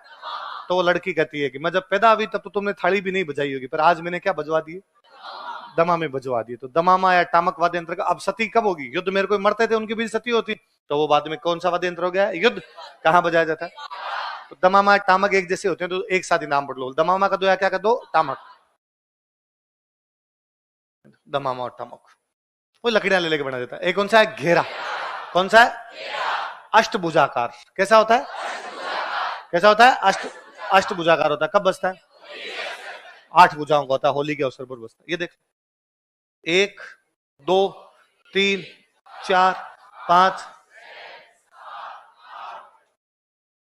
A: तो वो लड़की कहती है कि मैं जब पैदा हुई तब तो तुमने थाली भी नहीं बजाई होगी, पर आज मैंने क्या बजवा दिए, दमामे बजवा दिए। तो दमामा या टामक वाद्य यंत्र का अब सती कब होगी, युद्ध मेरे को मरते थे उनकी भी सती होती, तो वो बाद में कौन सा वाद्य यंत्र हो गया, युद्ध, कहाँ बजाया जाता है। तो दमामा टामक एक जैसे होते हैं, तो एक साथ ही नाम पढ़ लो, दमामा का दो या क्या का दो, टामक, दमामा और टामक, वो लकड़ियां ले लेके बना देता है। एक कौन सा है, घेरा, कौन सा है, अष्टभुजाकार, कैसा होता है, कैसा होता है, अष्टभुजाकार होता है। कब बजता है, 8 भुजाओं का होता है, होली के अवसर पर बजता है। ये देख, 1 2 3 4 5,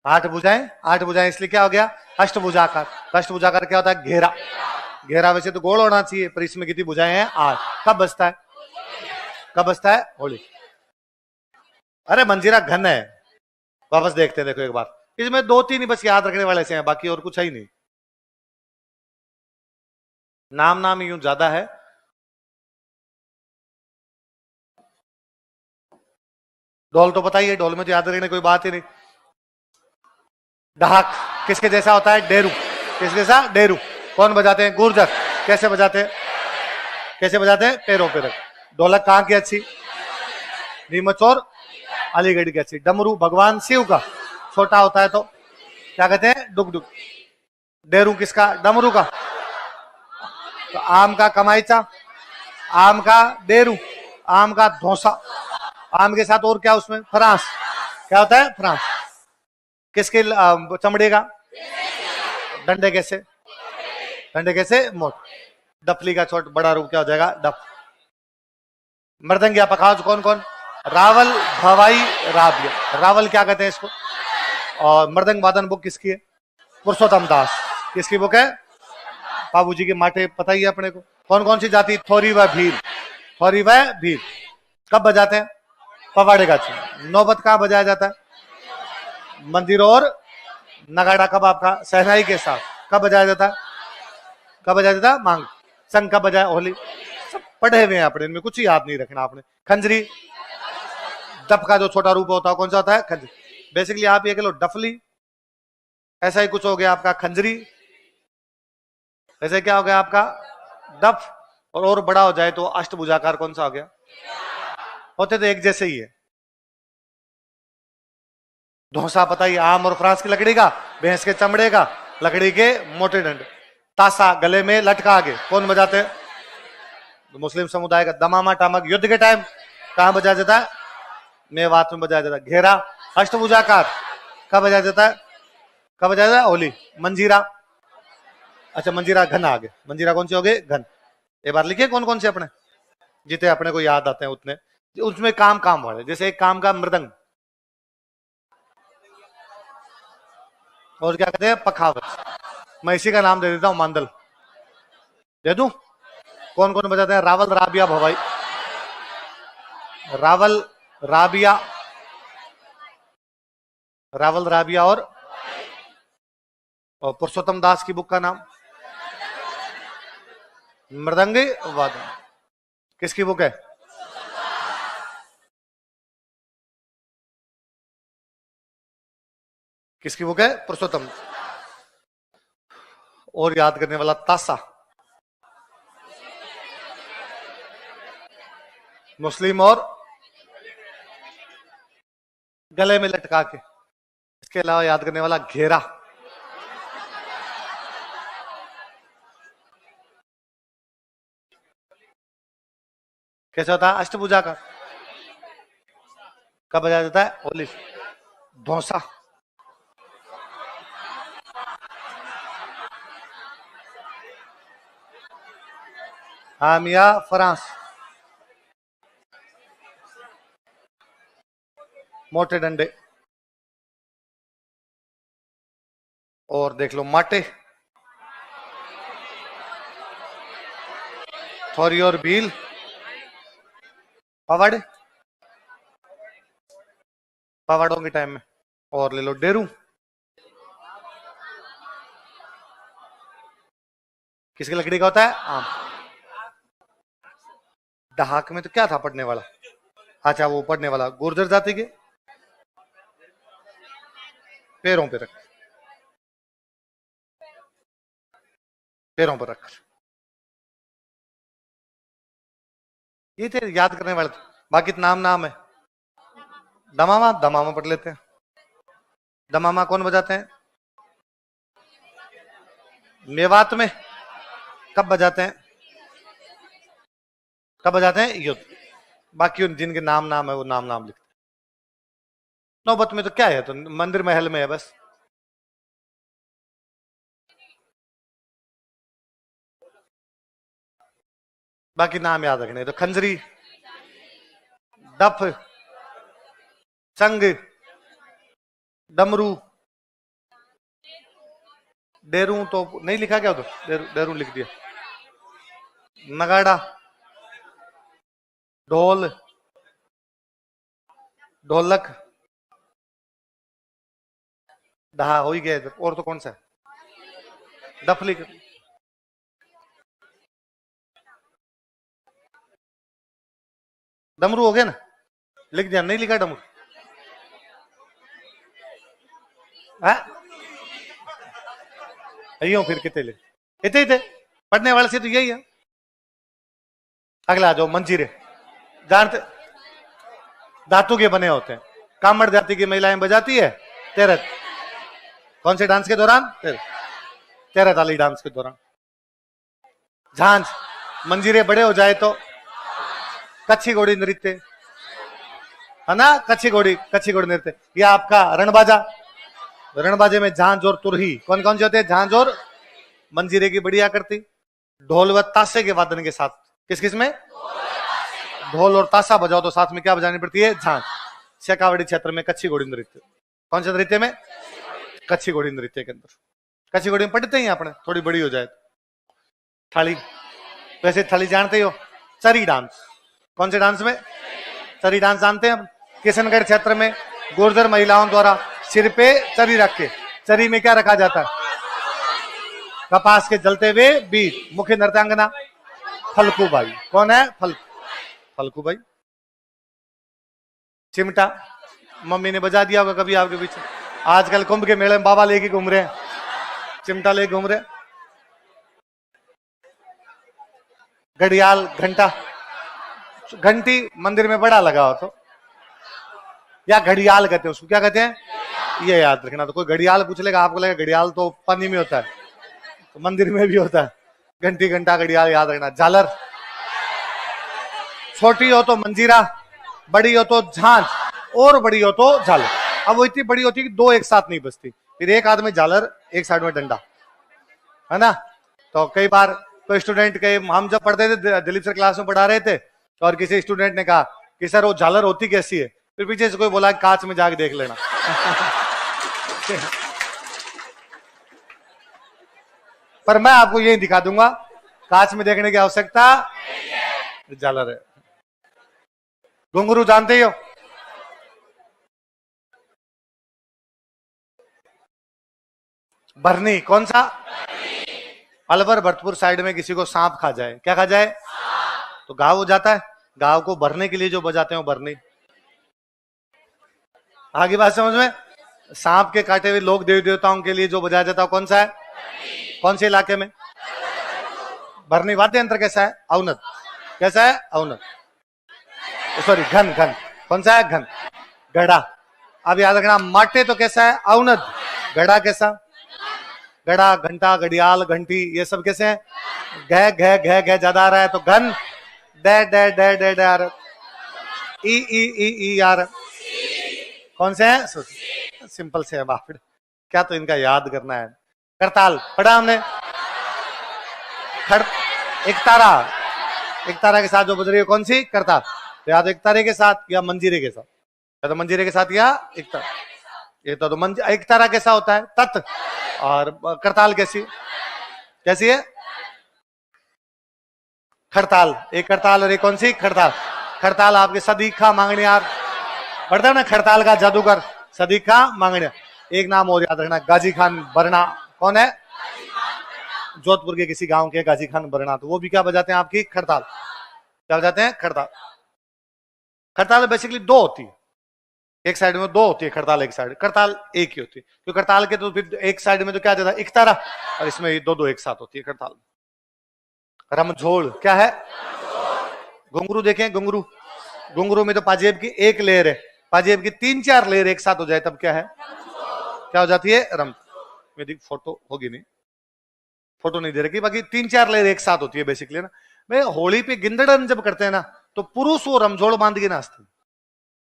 A: 8 भुजाएं, 8 भुजाएं, इसलिए क्या हो गया, अष्टभुजाकार। अष्टभुजाकार क्या होता है, घेरा, घेरा वैसे तो गोल होना चाहिए, पर इसमें कितनी भुजाएं हैं, 8। कब बजता है, कब बजता है, होली। अरे मंजीरा घन है, वापस देखते हैं, देखो एक बार, इसमें 2-3 ही बस याद रखने वाले से हैं, बाकी और कुछ है ही नहीं, नाम यूं ज्यादा है। ढोल तो पता ही है, ढोल में तो याद रखने कोई बात ही नहीं। ढाक किसके जैसा होता है, डेरू, किसके जैसा, डेरू। कौन बजाते हैं, गुर्जर। कैसे बजाते हैं, कैसे बजाते हैं, पैरों पे रख। ढोलक कहाँ की अच्छी, नीमच और अलीगढ़ की अच्छी। डमरू भगवान शिव का, छोटा होता है तो क्या कहते हैं, डुग डुग। डेरू किसका, डमरू का। तो आम का कमाईचा, आम का डेरू, आम का धोसा, आम के साथ और क्या उसमें, फ्रांस, क्या होता है, फ्रांस। किसके चमड़े का, डंडे कैसे, डंडे कैसे, मोट। डफली का छोट बड़ा रूप क्या हो जाएगा, डफ। मृदंग या पखावज कौन कौन, रावल, भवाई, राबिया। रावल क्या कहते हैं इसको। और मृदंग वादन बुक किसकी है, पुरुषोत्तम दास। किसकी बुक है, बाबूजी के माटे, पता ही है अपने को। कौन कौन सी जाति, थोरी व भील, थोरी व भील। कब बजाते हैं, पवाड़े का चिन्ह। नौबत कहाँ बजाया जाता है, मंदिर और नगाड़ा। कब आपका, सहनाई के साथ। कब बजाया जाता है, कब बजाया जाता है, मांग। संग कब बजाया, होली। सब पढ़े हुए हैं अपने, इनमें कुछ याद नहीं रखना आपने। खंजरी, डफ का जो छोटा रूप होता है कौन सा होता है, खंजरी। बेसिकली आप ये कह लो डफली, ऐसा ही कुछ हो गया आपका खंजरी, ऐसे क्या हो गया आपका डफ। और बड़ा हो जाए तो अष्टभुजाकार कौन सा हो गया, होते तो एक जैसे ही है। धोसा पता ही, आम और फ्रांस की लकड़ी का, भैंस के चमड़े का, लकड़ी के मोटे डंडे। तासा गले में लटका के, कौन बजाते हैं, मुस्लिम समुदाय का। दमामा टामक युद्ध के टाइम कहां बजाया जाता है, मेवात में बजाया जाता है। घेरा अष्टभुजाकार कब बजाया जाता है, कब बजाया जाता है, होली। मंजीरा, अच्छा मंजीरा घन आ गए, मंजीरा कौन से हो गए, घन। एक बार लिखिए कौन कौन से अपने, जितने अपने को याद आते हैं उतने। उसमें काम काम वाले, जैसे एक काम का मृदंग, और क्या कहते हैं, पखावज। मैं इसी का नाम दे देता हूं, मांदल दे दूं। कौन कौन बजाते हैं, रावल, राबिया, भवाई। रावल, राबिया, रावल, राबिया और पुरुषोत्तम दास की बुक का नाम, मृदंगी वादन। किसकी बुक है, किसकी बुक है, पुरुषोत्तम। और याद करने वाला, तासा, मुस्लिम और गले में लटका के। इसके अलावा याद करने वाला, घेरा, कैसे होता है, अष्टभुजा का। कब बजाया जाता है, होली। धौसा, आमिया, फ्रांस, मोटे डंडे। और देख लो, माटे, थोरी और भील, पवाड़, पवाड़ों के टाइम में। और ले लो, डेरू, किसकी लकड़ी का होता है, आम। डहाक में तो क्या था पढ़ने वाला, अच्छा वो पढ़ने वाला गुर्जर जाति के, पैरों पे रख। पैरों पर रख। ये थे याद करने वाले। बाकी तो नाम नाम है। दमामा, दमामा पढ़ लेते हैं। दमामा कौन बजाते हैं? मेवात में। कब बजाते हैं? कब बजाते हैं? युद्ध। बाकी उन जिनके नाम नाम है वो नाम नाम लिखते हैं। नौबत में तो क्या है, तो मंदिर महल में है बस। बाकी नाम याद रखने। तो खंजरी, डफ, संग, डमरू, डेरू तो नहीं लिखा क्या? तो डेरू लिख दिया। नगाड़ा, ढोल, ढोलक, ढहा हो ही गया इधर। और तो कौन सा है? डफ लिख। डमरू हो गया ना, लिख दिया। नहीं लिखा डमरू? अयो फिर कितने लिख? इतने थे पढ़ने वाले से तो यही है। अगला आ जाओ, मंजीरे। जानते? धातु के बने होते हैं। कामड़ जाति की महिलाएं बजाती है तेरह। कौन से डांस के दौरान? तेरह ताली डांस के दौरान। झांझ, मंजीरे बड़े हो जाए तो कच्छी घोड़ी नृत्य, है ना? कच्छी घोड़ी नृत्य। यह आपका रणबाजा। रणबाजे में झांझ और तुरही कौन कौन से होते हैं? झांझ और मंजीरे की बढ़िया करती। ढोल व ताशे के वादन के साथ। किस किस में? ढोल और ताशा बजाओ तो साथ में क्या बजानी पड़ती है? झांझ। शेखावाड़ी क्षेत्र में कच्छी घोड़ी नृत्य। कौन से नृत्य में? कच्छी घोड़ी नृत्य के अंदर। कच्छी घोड़ी में पढ़ते ही अपने, थोड़ी बड़ी हो जाए। थाली, वैसे थाली जानते हो। चरी डांस। कौन से डांस में? चरी डांस जानते हैं हम। किशनगढ़ क्षेत्र में गुर्जर महिलाओं द्वारा सिर पे चरी रख के, चरी में क्या रखा जाता है? कपास के जलते हुए बीज। मुख्य नृत्यांगना फलकू बाई। कौन है? फलकू बाई। चिमटा मम्मी ने बजा दिया होगा कभी आपके पीछे। आजकल कुंभ के मेले में बाबा लेके घूम रहे हैं, चिमटा लेके घूम रहे हैं। घड़ियाल, घंटा, घंटी मंदिर में बड़ा लगा हो तो या घड़ियाल कहते हैं उसको। क्या कहते हैं? ये याद रखना। तो कोई घड़ियाल पूछ लेगा, आपको लगेगा घड़ियाल तो पानी में होता है, तो मंदिर में भी होता है। घंटी, घंटा, घड़ियाल याद रखना। झालर, छोटी हो तो मंजीरा, बड़ी हो तो झांझ, और बड़ी हो तो झालर। अब वो इतनी बड़ी होती है कि दो एक साथ नहीं बजती, फिर एक हाथ में झालर, एक साइड में डंडा, है ना? तो कई बार कोई स्टूडेंट के, हम जब पढ़ते थे दिलीप सर क्लास में पढ़ा रहे थे, और किसी स्टूडेंट ने कहा कि सर वो झालर होती कैसी है? फिर पीछे से कोई बोला कांच में जाके देख लेना। पर मैं आपको यही दिखा दूंगा, कांच में देखने की आवश्यकता झालर है। घुंघरू जानते हो? भरनी। कौन सा? अलवर भरतपुर साइड में किसी को सांप खा जाए, क्या खा जाए? तो घाव हो जाता है। घाव को भरने के लिए जो बजाते हैं भरनी। आगे बात समझ में? सांप के काटे हुए लोग देवी देवताओं के लिए जो बजाया जाता है कौन सा है? कौन से इलाके में? भरनी। वाद्य यंत्र कैसा है? अवनद। कैसा है? अवनद। सॉरी, घन। घन कौन सा है? घन। गढ़ा। अब याद रखना, माटे तो कैसा है? अवनद। गढ़ा कैसा? गढ़ा, घंटा, घड़ियाल, घंटी, ये सब कैसे हैं? घ घ घ घ ज्यादा आ रहा है तो घन। डे डे डे डे डे आ रहा। ई ई ई ई आ रहा। कौन से हैं? सिंपल से है बाप, क्या तो इनका याद करना है। करताल पढ़ा हमने। एक तारा, एक तारा के साथ जो बज रही है कौन सी? करताल। या तो एक तारे के साथ या मंजीरे के साथ, या तो मंजीरे के साथ या एक तारा। ये तो एक तारा कैसा होता है? तत्। और करताल कैसी? कैसी है? खड़ताल। एक करताल और एक कौन सी? खड़ताल। खड़ताल आपके सदीखा मांगनियार पढ़ता है ना, खड़ताल का जादूगर सदीखा मांगनियार। एक नाम और याद रखना, गाजी खान बरना। कौन है? जोधपुर के किसी गांव के गाजी खान बरना, तो वो भी क्या बजाते हैं? आपकी खड़ताल। क्या बजाते हैं? खड़ताल। खड़ताल बेसिकली दो होती है, एक साइड में दो होती है करताल, एक साइड करताल एक ही होती है, तो करताल के तो फिर एक साइड में तो क्या जाता है एक तारा, और इसमें दो दो एक साथ होती है करताल। रमझोल क्या है? घुंघरू देखें, घुंघरू, घुंघरू में तो पाजेब की एक लेयर है, पाजेब की 3-4 लेयर एक साथ हो जाए तब क्या है? क्या हो जाती है? रम। मेरी फोटो होगी नहीं, फोटो नहीं दे रखी, बाकी 3-4 लेयर एक साथ होती है बेसिकली ना। मैं होली पे गिंदड़न जब करते हैं ना तो पुरुष वो रमझोड़ बांध के नाचते,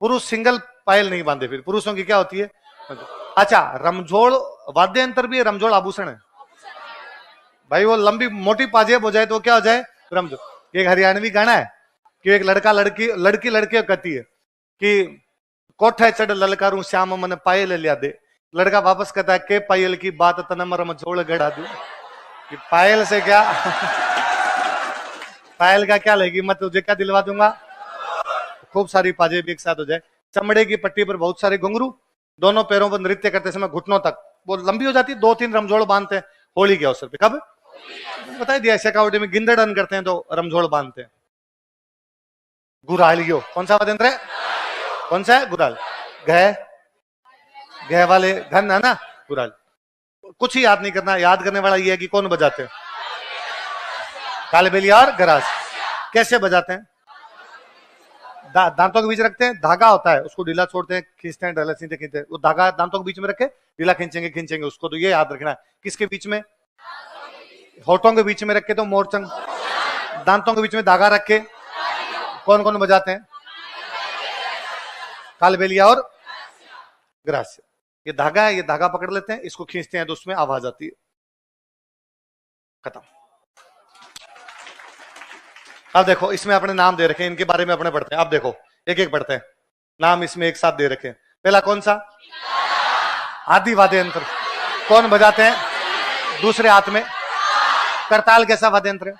A: पुरुष सिंगल पायल नहीं बांधे, फिर पुरुषों की क्या होती है? अच्छा, रमझोड़ वाद्य यंत्र भी है, रमझोड़ आभूषण है भाई। वो लंबी मोटी पाजेब हो जाए तो क्या हो जाए? रमझोड़। एक हरियाणवी गाना है कि एक लड़का लड़की लड़की लड़के कहती है कि कोठे चढ़ ललकारूं श्याम मन पायल लिया दे, लड़का वापस कहता है के पायल की बात तनम रमझोड़ गड़ा दू, कि पायल से क्या पायल का क्या लेगी, मैं तुझे क्या दिलवा दूंगा? खूब सारी पाजेब एक साथ हो जाए, चमड़े की पट्टी पर बहुत सारे घुंघरू, दोनों पैरों पर नृत्य करते समय घुटनों तक वो लंबी हो जाती है, 2-3 रमझोड़ बांधते हैं होली के अवसर पे। कब बता दिया, शेखावटी में गिंदड़न करते हैं तो रमझोड़ बांधते हैं। गुरालियो कौन सा वाद्य यंत्र है? कौन सा है? गुराल। गह वाले घन है ना गुराल। कुछ ही याद नहीं करना, याद करने वाला ये है कि कौन बजाते हैं? कालबेलिया और गरास। कैसे बजाते हैं? दांतों के बीच रखते हैं, धागा होता है उसको ढीला छोड़ते हैं, खींचते हैं, ढीला खींचते खींचते, वो धागा दांतों के बीच में रखे, ढीला खींचेंगे खींचेंगे उसको, तो ये याद रखना है। किसके बीच में? होठों के बीच में रखे तो मोरचंग, दांतों के बीच में धागा रखे कौन कौन बजाते हैं? कालबेलिया और ग्रास्य। ये धागा है, ये धागा पकड़ लेते हैं, इसको खींचते हैं तो उसमें आवाज आती है। खत्म। अब देखो इसमें अपने नाम दे रखे हैं, इनके बारे में अपने पढ़ते हैं। अब देखो एक एक पढ़ते हैं, नाम इसमें एक साथ दे रखे हैं। पहला कौन सा? आदि वाद्य यंत्र। कौन बजाते हैं? दूसरे हाथ में। करताल कैसा वाद्य यंत्र है?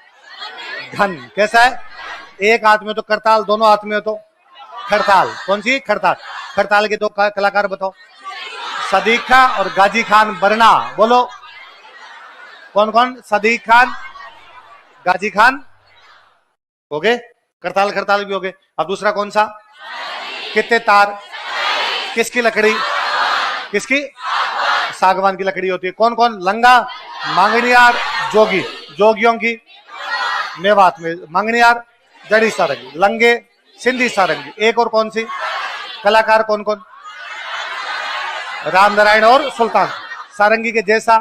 A: घन। कैसा है? एक हाथ में तो करताल, दोनों हाथ में हो तो खड़ताल। कौन सी? खड़ताल। खड़ताल के दो कलाकार बताओ। सदीक खान और गाजी खान बरना। बोलो कौन कौन? सदीक खान, गाजी खान हो गए, करताल खड़ताल भी हो गए। अब दूसरा कौन सा? कितने तार, किसकी लकड़ी? किसकी? सागवान की लकड़ी होती है। कौन कौन? लंगा, मांगणियार, जोगी। जोगियों की मेवात में मांगणियार, जड़ी सारंगी, लंगे सिंधी सारंगी। एक और कौन सी? कलाकार कौन कौन? राम नारायण और सुल्तान। सारंगी के जैसा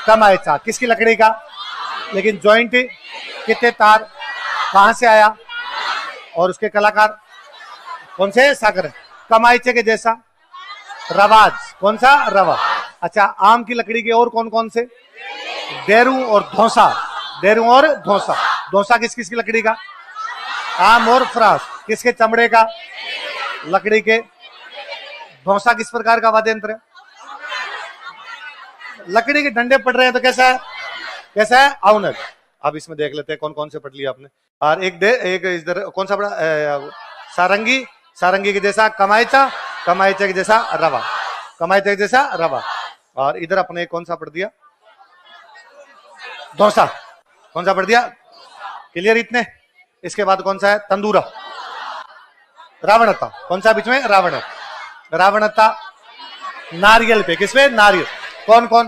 A: कमायचा, किसकी लकड़ी का? लेकिन जॉइंट। कितने तार, कहां से आया? और उसके कलाकार कौन से? सागर। कमायचे के जैसा रवाज। कौन सा? रवा। अच्छा, आम की लकड़ी के और कौन कौन से? डेरू और धौसा। डेरू और धौसा। धौसा किस किस की लकड़ी का? आम और फ्रांस। किसके? चमड़े का, लकड़ी के। धौसा किस प्रकार का वाद्य यंत्र है? लकड़ी के डंडे पड़ रहे हैं तो कैसा है? कैसा है? औनक। अब इसमें देख लेते हैं कौन कौन से पढ़ लिया आपने। और एक इधर कौन सा पढ़ा? सारंगी, सारंगी के जैसा कमायचा, कमायचा के जैसा रवा, कमायचा के जैसा रवा। और इधर अपने कौन सा पढ़ दिया? धौसा। कौन सा पढ़ दिया? क्लियर इतने? इसके बाद कौन सा है? तंदूरा, रावणता। कौन सा बीच में? रावण, रावणता। नारियल पे, किस पे? नारियल। कौन कौन?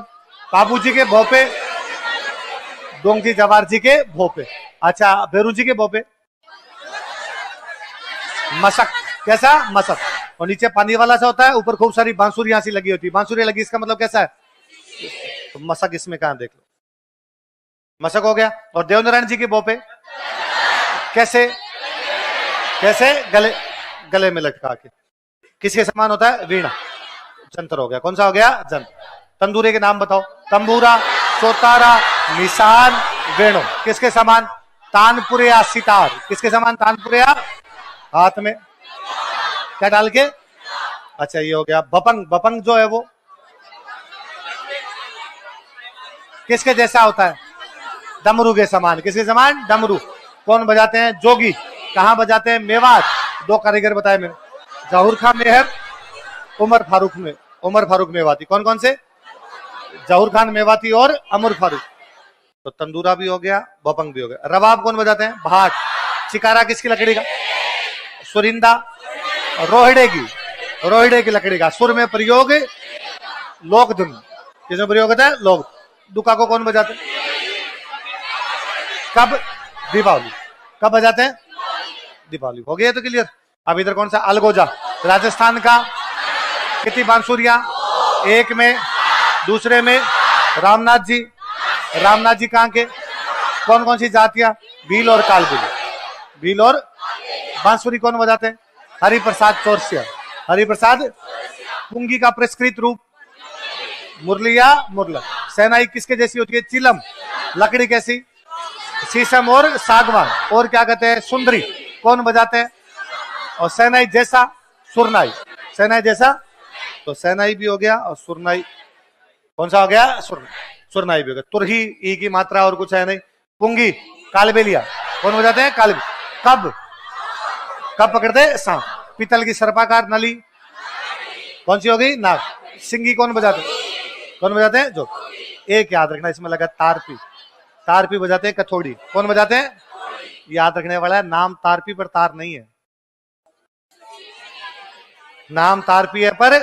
A: बाबूजी के भोपे, डोंगी जवार जी के भोपे। अच्छा, बेरू जी के भोपे। मशक। कैसा? मशक। और नीचे पानी वाला सा होता है, ऊपर खूब सारी बांसुरियां सी लगी होती है। बांसुरी लगी, इसका मतलब कैसा है? तो मशक इसमें कहां? देख लो, मशक हो गया। और देवनारायण जी के भोपे कैसे? कैसे? गले, गले में लटका के। किसके समान होता है? वीणा। जंतर हो गया। कौन सा हो गया? जंतर। तंदूरे के नाम बताओ। तंबूरा, सोतारा, निशान, वेणु। किसके समान? तानपुरिया, सितार। किसके समान? तानपुरिया। हाथ में क्या डाल के? अच्छा, ये हो गया बपंग। बपंग जो है वो किसके जैसा होता है? डमरू के समान। किसके समान? डमरू। कौन बजाते हैं? जोगी। कहां बजाते हैं? मेवात। दो कारीगर बताए मैंने, जहूर खान मेहर, उमर फारूक में, उमर फारूक मेवाती। कौन कौन से? जहूर खान मेवाती और अमर फारूक। तो तंदूरा भी हो गया, बपंग भी हो गया। रबाब कौन बजाते हैं? भाट। चिकारा किसकी लकड़ी का? सुरिंदा, रोहड़े की। रोहिड़े की लकड़ी का। सुर में प्रयोग लोक धुन। किसमें प्रयोग होता है? लोक। दुका को कौन बजाते? कब? दीपावली। कब बजाते हैं? दीपावली। हो गया तो क्लियर। अब इधर कौन सा? अलगोजा, राजस्थान का। कितनी बांसुरियां? एक में। दूसरे में रामनाथ जी। रामनाथ जी कहां के? कौन कौन सी जातियां? भील और कालबेली। भील और बांसुरी कौन बजाते हैं? हरिप्रसाद चौरसिया। हरिप्रसाद। पुंगी का परिष्कृत रूप मुरलिया मुरला। सेनाई किसके जैसी होती है? चिलम। लकड़ी कैसी? शीशम और सागवान। और क्या कहते हैं? सुंदरी। कौन बजाते हैं? और सेनाई जैसा? सुरनाई। सेनाई जैसा तो सेनाई भी हो गया और सुरनाई कौन सा हो गया? सुरनाई भी हो गया। तुरही ई की मात्रा और कुछ है नहीं। पुंगी कालबेलिया कौन बजाते हैं? कालबेलिया। कब? कब पकड़ते? सांप। पीतल की सर्पाकार नली कौन सी हो गई? नाग। सिंगी कौन बजाते? कौन बजाते हैं? जो। एक याद रखना इसमें लगा तारपी। तारपी बजाते हैं कथोड़ी। कौन बजाते हैं? याद रखने वाला है, नाम तारपी पर तार नहीं है। नाम तारपी है पर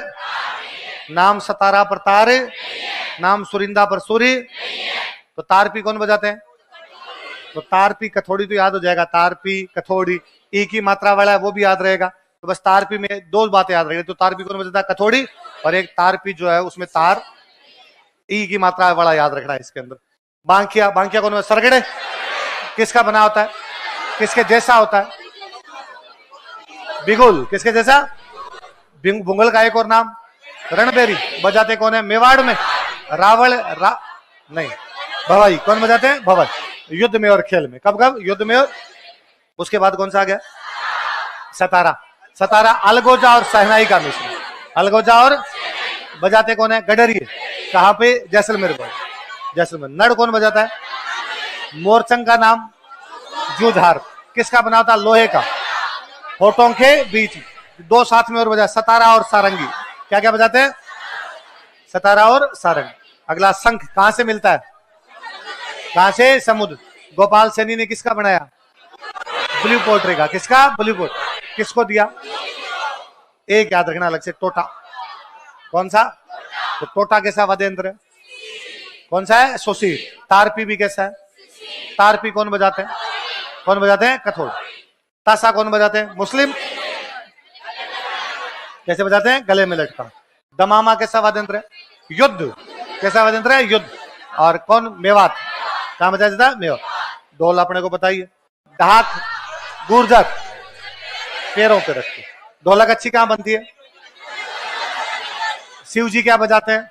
A: नाम सतारा पर तार, नाम सुरिंदा पर सूर्य। तो तारपी कौन बजाते हैं? तो तारपी कथोड़ी तो याद हो जाएगा। तारपी कथोड़ी ई की मात्रा वाला है वो भी याद रहेगा। तो बस तारपी में दो बातें याद रहेगी। तो तारपी कौन बजाता है? कथोड़ी। और एक तारपी जो है उसमें तार ई की मात्रा वाला याद रखना है इसके अंदर। बांकिया। बांकिया कौन? सरगड़े किसका बना होता है? किसके जैसा होता है? बिगुल किसके जैसा? बुंगल का एक और नाम रणबेरी। बजाते कौन है? मेवाड़ में रावण नहीं भवाई। कौन बजाते हैं? भवाई। युद्ध में और खेल में। कब कब? युद्ध में और। उसके बाद कौन सा आ गया? सतारा। सतारा अलगोजा और सहनाई का मिश्रण। अलगोजा और बजाते कौन है? गडरिए। कहां पे? जैसलमेर पर। जैसलमेर। नड़ कौन बजाता है? मोरचंग का नाम जूझार। किसका बना होता? लोहे का। होठों के बीच। दो साथ में और बजा, सतारा और सारंगी। क्या क्या बजाते हैं? सतारा और सारंगी। अगला शंख कहां से मिलता है? कहां से? समुद्र। गोपाल सैनी ने किसका बनाया? ब्लू पोट्री का। किसका? Blue pot. किसको दिया? एक याद रखना अलग से, टोटा। कौन सा? तो टोटा कैसा वाद्य यंत्र है? कौन सा है? सोसी। तारपी भी कैसा है? तारपी कौन बजाते हैं? कौन बजाते हैं? कथोड़। तासा कौन बजाते हैं? मुस्लिम। कैसे बजाते हैं? गले में लटका। दमामा कैसा वाद्य यंत्र है? युद्ध। कैसा वाद्य यंत्र है? युद्ध। और कौन? मेवात। कहां बजाया जाता है? मेवात। ढोल अपने को बताइए। ढाक गुर्जर पैरों पे रखते। ढोलक अच्छी कहां बनती है? शिव जी क्या बजाते हैं?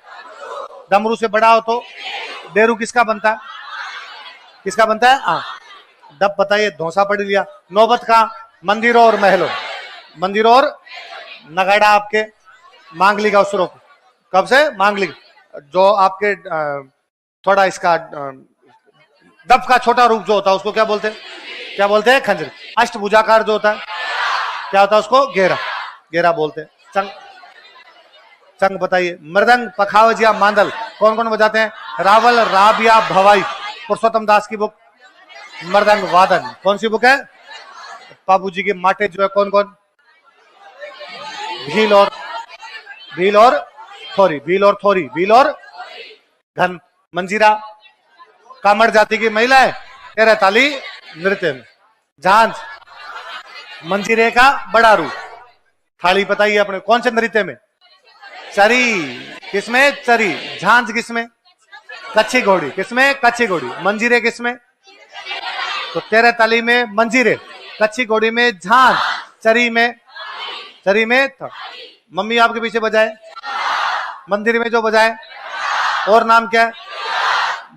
A: डमरू से बड़ा हो तो डेरू किसका बनता है? किसका बनता है? हाँ। डब बताइए। धौसा पढ़ लिया। नौबत का? मंदिरों और महलों। मंदिरों और नगाड़ा आपके मांगलिक अवसरों को। कब से? मांगलिक। जो आपके थोड़ा इसका डब का छोटा रूप जो होता है उसको क्या बोलते हैं? क्या बोलते हैं? खंजरी। अष्टभुजाकार जो होता है क्या होता है? उसको घेरा। घेरा बोलते हैं। चंग। चंग बताइए। मृदंग पखावजिया मांदल कौन कौन बजाते हैं? रावल राबिया भवाई। पुरुषोत्तम दास की बुक मृदंग वादन। कौन सी बुक है? बाबू जी के माटे जो है कौन कौन? भील और थोरी। भील और थोरी। भील और घन। मंजीरा कामड़ जाति की महिला है। तेरह ताली नृत्य में। झांझ मंजीरे का बड़ा रूप। थाली बताइए अपने कौन से नृत्य में? चरी। किसमें? चरी। झांझ किसमें? कच्ची घोड़ी। किसमें? कच्ची घोड़ी। मंजीरे किसमें? तो तेरह ताली में मंजीरे, कच्ची घोड़ी में झांझ, चरी में था। मम्मी आपके पीछे बजाए, मंदिर में जो बजाए, और नाम क्या है?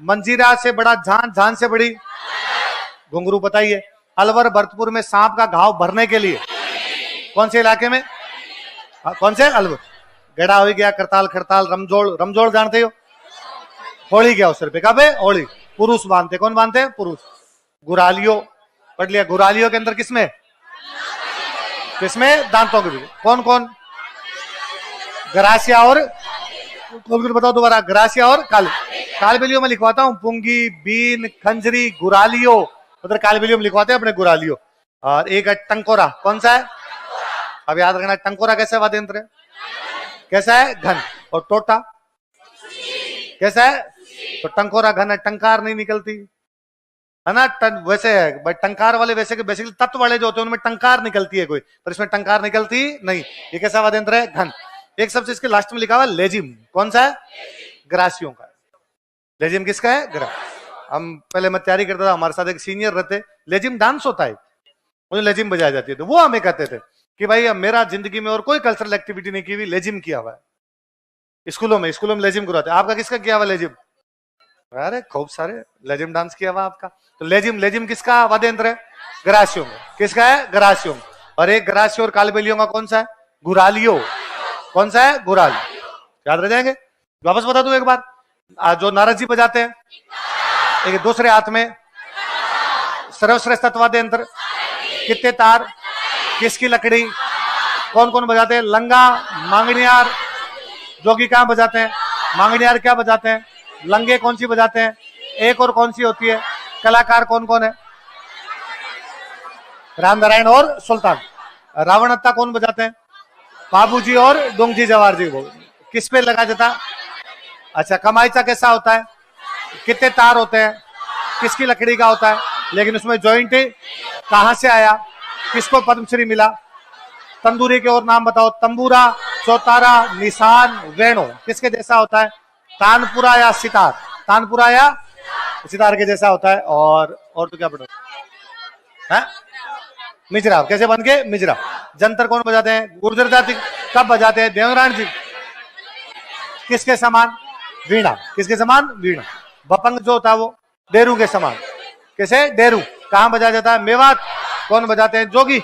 A: मंजीरा से बड़ा झांझ, झांझ से बड़ी घुंघरू। बताइए। अलवर भरतपुर में सांप का घाव भरने के लिए कौन से इलाके में? कौन से? अलवर। गड़ा हो गया, करताल खरताल, रमजोड़। रमजोड़ जानते हो? होली के अवसर पे। कब है? होली। पुरुष बांधते। कौन बांधते हैं? पुरुष। गुरालियो पढ़ लिया। गुरालियो के अंदर किसमें? दांतों के बीच। कौन कौन? गरासिया और कौन बताओ दोबारा? गरासिया और कालबेलियो में लिखवाता हूँ। पुंगी, बीन, खंजरी, गुरालियो। उधर कालबेलियो में लिखवाते हैं अपने गुरालियो। और एक है टंकोरा। कौन सा है? अब याद रखना। टंकोरा कैसे वाद्य यंत्र है? कैसा है? घन। और टोटा कैसा है? तो टंकोरा घन है, टंकार नहीं निकलती है ना। वैसे है भाई, टंकार वाले वैसे के बेसिकली तत्व वाले जो होते हैं उनमें टंकार निकलती है कोई, पर इसमें टंकार निकलती नहीं। ये कैसा वाद्यंत्र है? घन। एक सबसे इसके लास्ट में लिखा हुआ लेजिम, कौन सा है? ग्रासियों का। लेजिम किसका है? ग्रा। हम पहले मैं तैयारी करता था, हमारे साथ एक सीनियर रहते, लेजिम डांस होता है, मुझे लेजिम बजाई जाती है, तो वो हमें कहते थे कि भाई अब मेरा जिंदगी में और कोई कल्चरल एक्टिविटी नहीं की हुई, लेजिम किया हुआ है। स्कूलों में लेजिम करवाते। आपका किसका किया हुआ लेजिम? अरे खूब सारे लेजिम डांस किया हुआ आपका। तो लेजिम किसका वाद्य यंत्र है? ग्रासियों में। किसका है? ग्रासियों में। और एक ग्रासियों और कालबेलियों का कौन सा है? गुरालियो। कौन सा है? गुराल। याद रह जाएंगे। वापस बता दूं एक बार, जो नारद जी बजाते हैं, एक दूसरे हाथ में सर्वश्रेष्ठ वाद्य यंत्र, कितने तार, किसकी लकड़ी, कौन कौन बजाते हैं? लंगा, मांगनियार। जोगी कहां बजाते हैं? मांगनियार क्या बजाते हैं? लंगे कौन सी बजाते हैं? एक और कौन सी होती है? कलाकार कौन कौन है? रामनारायण और सुल्तान। रावणत्ता कौन बजाते हैं? बाबूजी और डोंगजी जवार जी। वो किस पे लगा जाता? अच्छा, कमाईचा कैसा होता है? कितने तार होते हैं? किसकी लकड़ी का होता है? लेकिन उसमें जॉइंट कहां से आया? किसको पद्मश्री मिला? तंदूरी के और नाम बताओ। तंबूरा, चौतारा, निशान, वेणु किसके जैसा होता है? तानपुरा या सितार? तानपुरा या सितार के जैसा होता है। और तो क्या पढ़ो? मिजरा। कैसे बन के? मिजरा। जंतर कौन बजाते हैं? गुर्जर जाति। कब बजाते हैं? देवरान जी। किसके समान? वीणा। किसके समान? वीणा। बपंग जो होता है वो डेरू के समान। कैसे? डेरू। कहां बजाया जाता है? मेवात। कौन बजाते हैं? जोगी।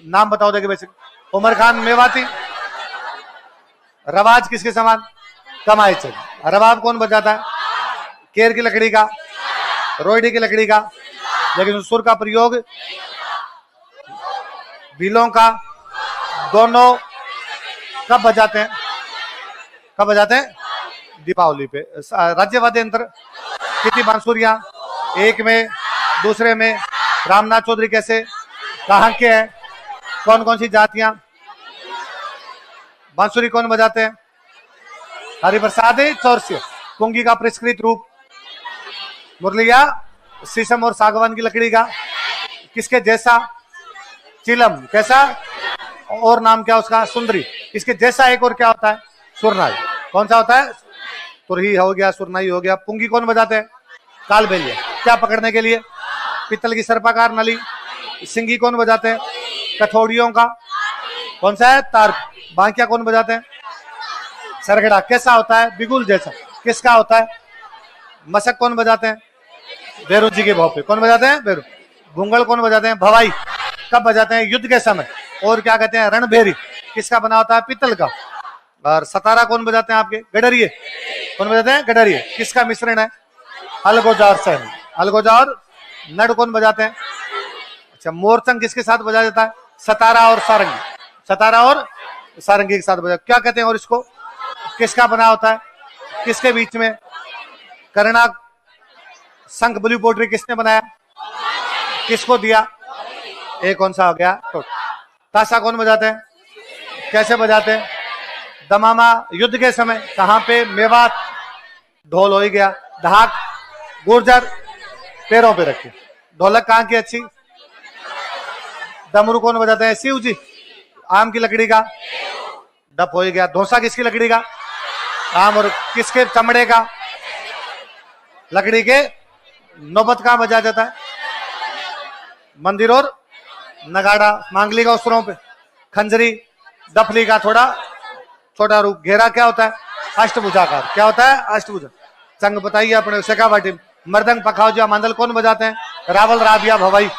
A: नाम बताओ देखे वैसे। उमर खान मेवाती। रवाज किसके समान? कमाईचक। रबाब कौन बजाता है? केर की लकड़ी का, रोइडी की लकड़ी का, लेकिन सुर का प्रयोग भीलों का। दोनों कब बजाते हैं? कब बजाते हैं? दीपावली पे। राज्य वाद्य यंत्र कितनी बांसुरियां? एक में, दूसरे में। रामनाथ चौधरी कैसे? कहां के हैं? कौन कौन सी जातियां? बांसुरी कौन बजाते हैं? हरिप्रसाद चौरसिया। कुंगी का परिष्कृत रूप? मुरलिया शीशम और सागवान की लकड़ी का। किसके जैसा? चिलम। कैसा? और नाम क्या उसका? सुंदरी। इसके जैसा एक और क्या होता है? सुरनाई। कौन सा होता है? तुरही हो गया, सुरनाई हो गया। पुंगी कौन बजाते हैं? कालबेलिया। क्या पकड़ने के लिए? पित्तल की सर्पाकार नली। सिंगी कौन बजाते हैं? कठौड़ियों का। कौन सा है? तार। बांकिया कौन बजाते हैं? सरगड़ा। कैसा होता है? बिगुल जैसा। किसका होता है? मशक कौन बजाते हैं? भैरू जी के भोपे। कौन बजाते हैं? भैरू। घुंगल कौन बजाते हैं? भवाई। कब बजाते हैं? युद्ध के समय। और क्या कहते हैं? रणभेरी। किसका बना होता है? पित्तल का। और सतारा कौन बजाते हैं आपके? गडरिये। कौन बजाते हैं? गडरिये। किसका मिश्रण है? अलगोजा और सहनी। अलगोजा और नड कौन बजाते हैं? अच्छा, मोरचंग किसके साथ बजाया जाता है? सतारा और सारंगी। सतारा और सारंगी के साथ बजा। क्या कहते हैं? और इसको किसका बना होता है? किसके बीच में? करना संघ ब्लू पोट्री किसने बनाया? किसको दिया? एक कौन सा हो गया? तो ताशा कौन बजाते हैं? कैसे बजाते हैं? दमामा युद्ध के समय। कहां पे? मेवात। ढोल हो ही गया। ढाक, गुर्जर पैरों पे रखे। ढोलक कहां की अच्छी? डमरू कौन बजाते हैं? शिव जी। आम की लकड़ी का। डप हो ही गया। धोसा किसकी लकड़ी का? आम। और किसके चमड़े का? लकड़ी के। नौबत कहां बजाया जाता है? मंदिर और नगाड़ा मांगली का उसरों पे। खंजरी डफली का थोड़ा छोटा रूप। घेरा क्या होता है? अष्टभुजाकार। क्या होता है? अष्टभुजा। संग बताइए अपने शेखावाटी। मृदंग पखावजिया मांदल कौन बजाते हैं? रावल राबिया भवाई।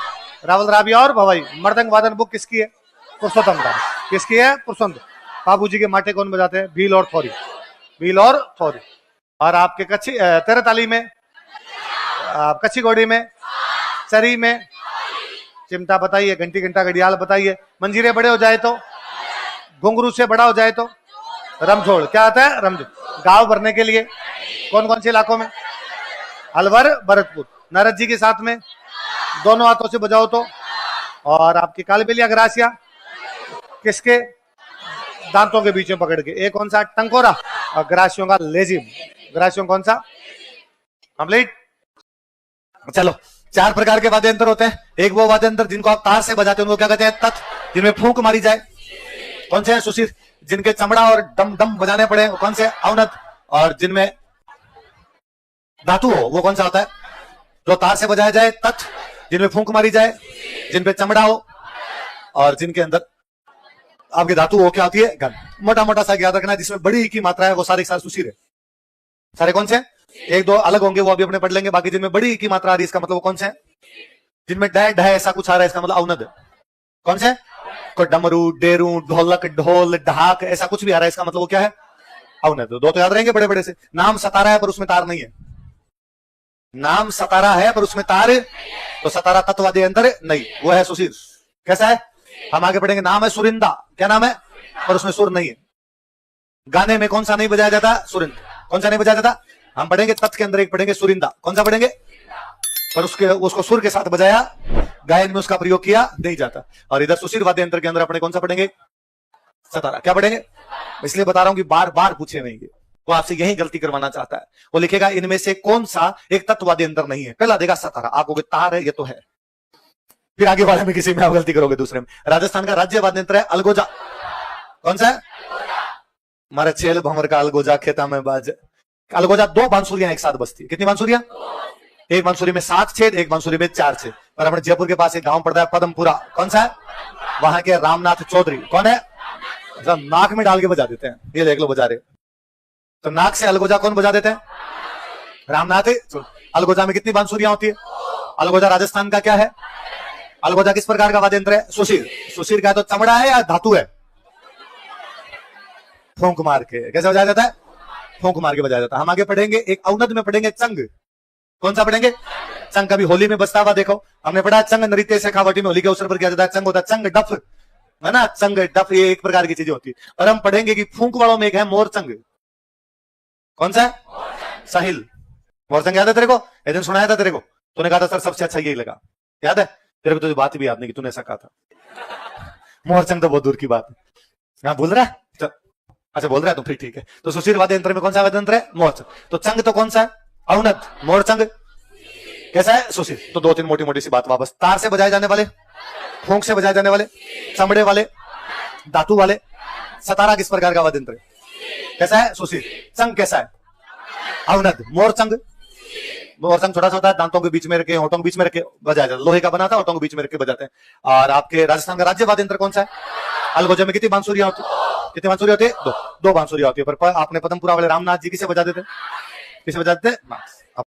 A: रावल राबिया और भवाई। मृदंग वादन बुक किसकी है? पुरुषोत्तम दास। किसकी है? पुरुषोत्तम। बाबूजी के माटे कौन बजाते हैं? भील और थोरी। भील और थोरी। और आपके कच्ची तेरताली में, कच्ची घोड़ी में, चरी में, चिमटा बताइए, घंटी घंटा घड़ियाल बताइए। मंजीरे बड़े हो जाए तो? घुंघरू से बड़ा हो जाए तो? रमझोड़। क्या आता है? रमझोड़। गांव भरने के लिए कौन कौन से इलाकों में? अलवर, भरतपुर। नारद जी के साथ में दोनों हाथों से बजाओ तो? और आपकी कालबेलिया ग्रासिया किसके? दांतों के बीच में पकड़ के। एक कौन सा? टंकोरा। और ग्रासियों का लेजिम। ग्रासियों कौन सा? कंप्लीट।
B: चलो, 4 प्रकार के वाद्य यंत्र होते हैं। एक वो वाद्य यंत्र जिनको आप तार से बजाते हैं, उनको क्या कहते हैं? तत्। जिनमें फूंक मारी जाए, कौन से हैं? सुशीर। जिनके चमड़ा और डम डम बजाने पड़े, कौन से? अवनत। और जिनमें धातु हो, वो कौन सा होता है? जो तार से बजाया जाए, तत्। जिनमें फूंक मारी जाए, जिनपे चमड़ा हो, और जिनके अंदर आपकी धातु हो, क्या होती है? घन। मोटा मोटा सा याद रखना है, जिसमें बड़ी की मात्रा है वो सारे सुशीर है। सारे कौन से? एक दो अलग होंगे, वो अभी अपने पढ़ लेंगे। बाकी जिनमें बड़ी की मात्रा आ रही है, इसका मतलब वो कौन से हैं? जिनमें डह डह ऐसा कुछ आ रहा है, इसका मतलब अवनद। कौन से? कोई डमरू, डेरू, ढोलक, ढोल, ढाक ऐसा कुछ भी आ रहा है, इसका मतलब वो क्या है? अवनद। दो तो याद रहेंगे बड़े बड़े से। नाम सतारा है पर उसमें तार नहीं है। नाम सतारा है पर उसमें तार, तो सतारा तत्वादी अंतर नहीं, वो है सुशीर। कैसा है? हम आगे पढ़ेंगे। नाम है सुरिंदा। क्या नाम है? पर उसमें सुर नहीं है। गाने में कौन सा नहीं बजाया जाता? सुरिंद। कौन सा नहीं बजाया जाता? हम पढ़ेंगे तत् के अंदर एक पढ़ेंगे सुरिंदा। कौन सा पढ़ेंगे? पर उसको सुर के साथ बजाया, गायन में उसका प्रयोग किया नहीं जाता। और इधर सुशीर वाद्य यंत्र के अंदर अपने कौन सा पढ़ेंगे? सतारा। क्या पढ़ेंगे? इसलिए बता रहा हूं कि बार बार पूछे नहीं, वो आपसे यही गलती करवाना चाहता है। वो लिखेगा इनमें से कौन सा एक तत्व वाद्य यंत्र नहीं है, पहला देगा सतारा, आप कहोगे तार है, ये तो है। फिर आगे वाले में किसी में आप गलती करोगे, दूसरे में। राजस्थान का राज्य वाद्य यंत्र है अलगोजा। कौन सा है? हमारे छेल भंवर का अलगोजा, खेता में बाज। अलगोजा 2 बांसुरियां एक साथ बजती है। कितनी बांसुरियां? एक बांसुरी में 7 छेद, एक बांसुरी में 4 छेद। पर अपने जयपुर के पास एक गांव पड़ता है पदमपुरा। कौन सा है? वहां के रामनाथ चौधरी। कौन है? नाक में डाल के बजा देते हैं, ये देख लो बजा रहे। तो नाक से अलगोजा कौन बजा देते हैं? रामनाथ। अलगोजा में कितनी बांसुरियां होती है? अलगोजा राजस्थान का क्या है? अलगोजा किस प्रकार का वाद्य यंत्र है? सुशीर। सुशीर का तो चमड़ा है या धातु है? फूंक मार के। कैसे बजाया जाता है? फूंक मार के बजाया जाता है। हम आगे पढ़ेंगे, एक अवनद में पढ़ेंगे चंग। कौन सा पढ़ेंगे? चंग। कभी होली में बजता हुआ देखो, हमने पढ़ा चंग नृत्य शेखावटी में होली के अवसर पर किया जाता है। चंग होता है, चंग डफ है ना, चंग डफ, ये एक प्रकार की चीजें होती है। और हम पढ़ेंगे कि फूंक वालों में एक है मोर चंग। कौन सा है? साहिल। मोर चंग याद है तेरे को? एक दिन सुनाया था तेरे को, तूने कहा था सर सबसे अच्छा यही लगा, याद है तेरे को? तो बात भी याद नहीं कि तूने ऐसा कहा था। मोर चंग तो बहुत दूर की बात है। हाँ बोल रहा है? अच्छा बोल रहा है तो फिर ठीक है। तो सुशीर वाद्य यंत्र में कौन सा वाद्य यंत्र है? मोर चंग। तो चंग तो कौन सा है? अवनद। मोर चंग कैसा है? सुशीर। तो 2-3 मोटी मोटी सी बात वापस। तार से बजाए जाने वाले, फूंक से बजाए जाने वाले, चमड़े वाले, धातु वाले। सतारा किस प्रकार का वाद्य यंत्र है? कैसा है? सुशीर। चंग कैसा है? अवनद। मोर चंग। मोर चंग छोटा सा होता है, दांतों के बीच में रखे, होठों के बीच में रखे बजाया जाता है। लोहे का बना था, होठों के बीच में रखे बजाते हैं। और आपके राजस्थान का राज्य वाद्य यंत्र कौन सा है? अलगोजा में कितनी बांसुरियां होती है? कितनी बांसुरी होती है? 2 बांसुरियां होती है। पर आपने पदमपुरा वाले रामनाथ जी किसे बजा देते? किसे बजा देते?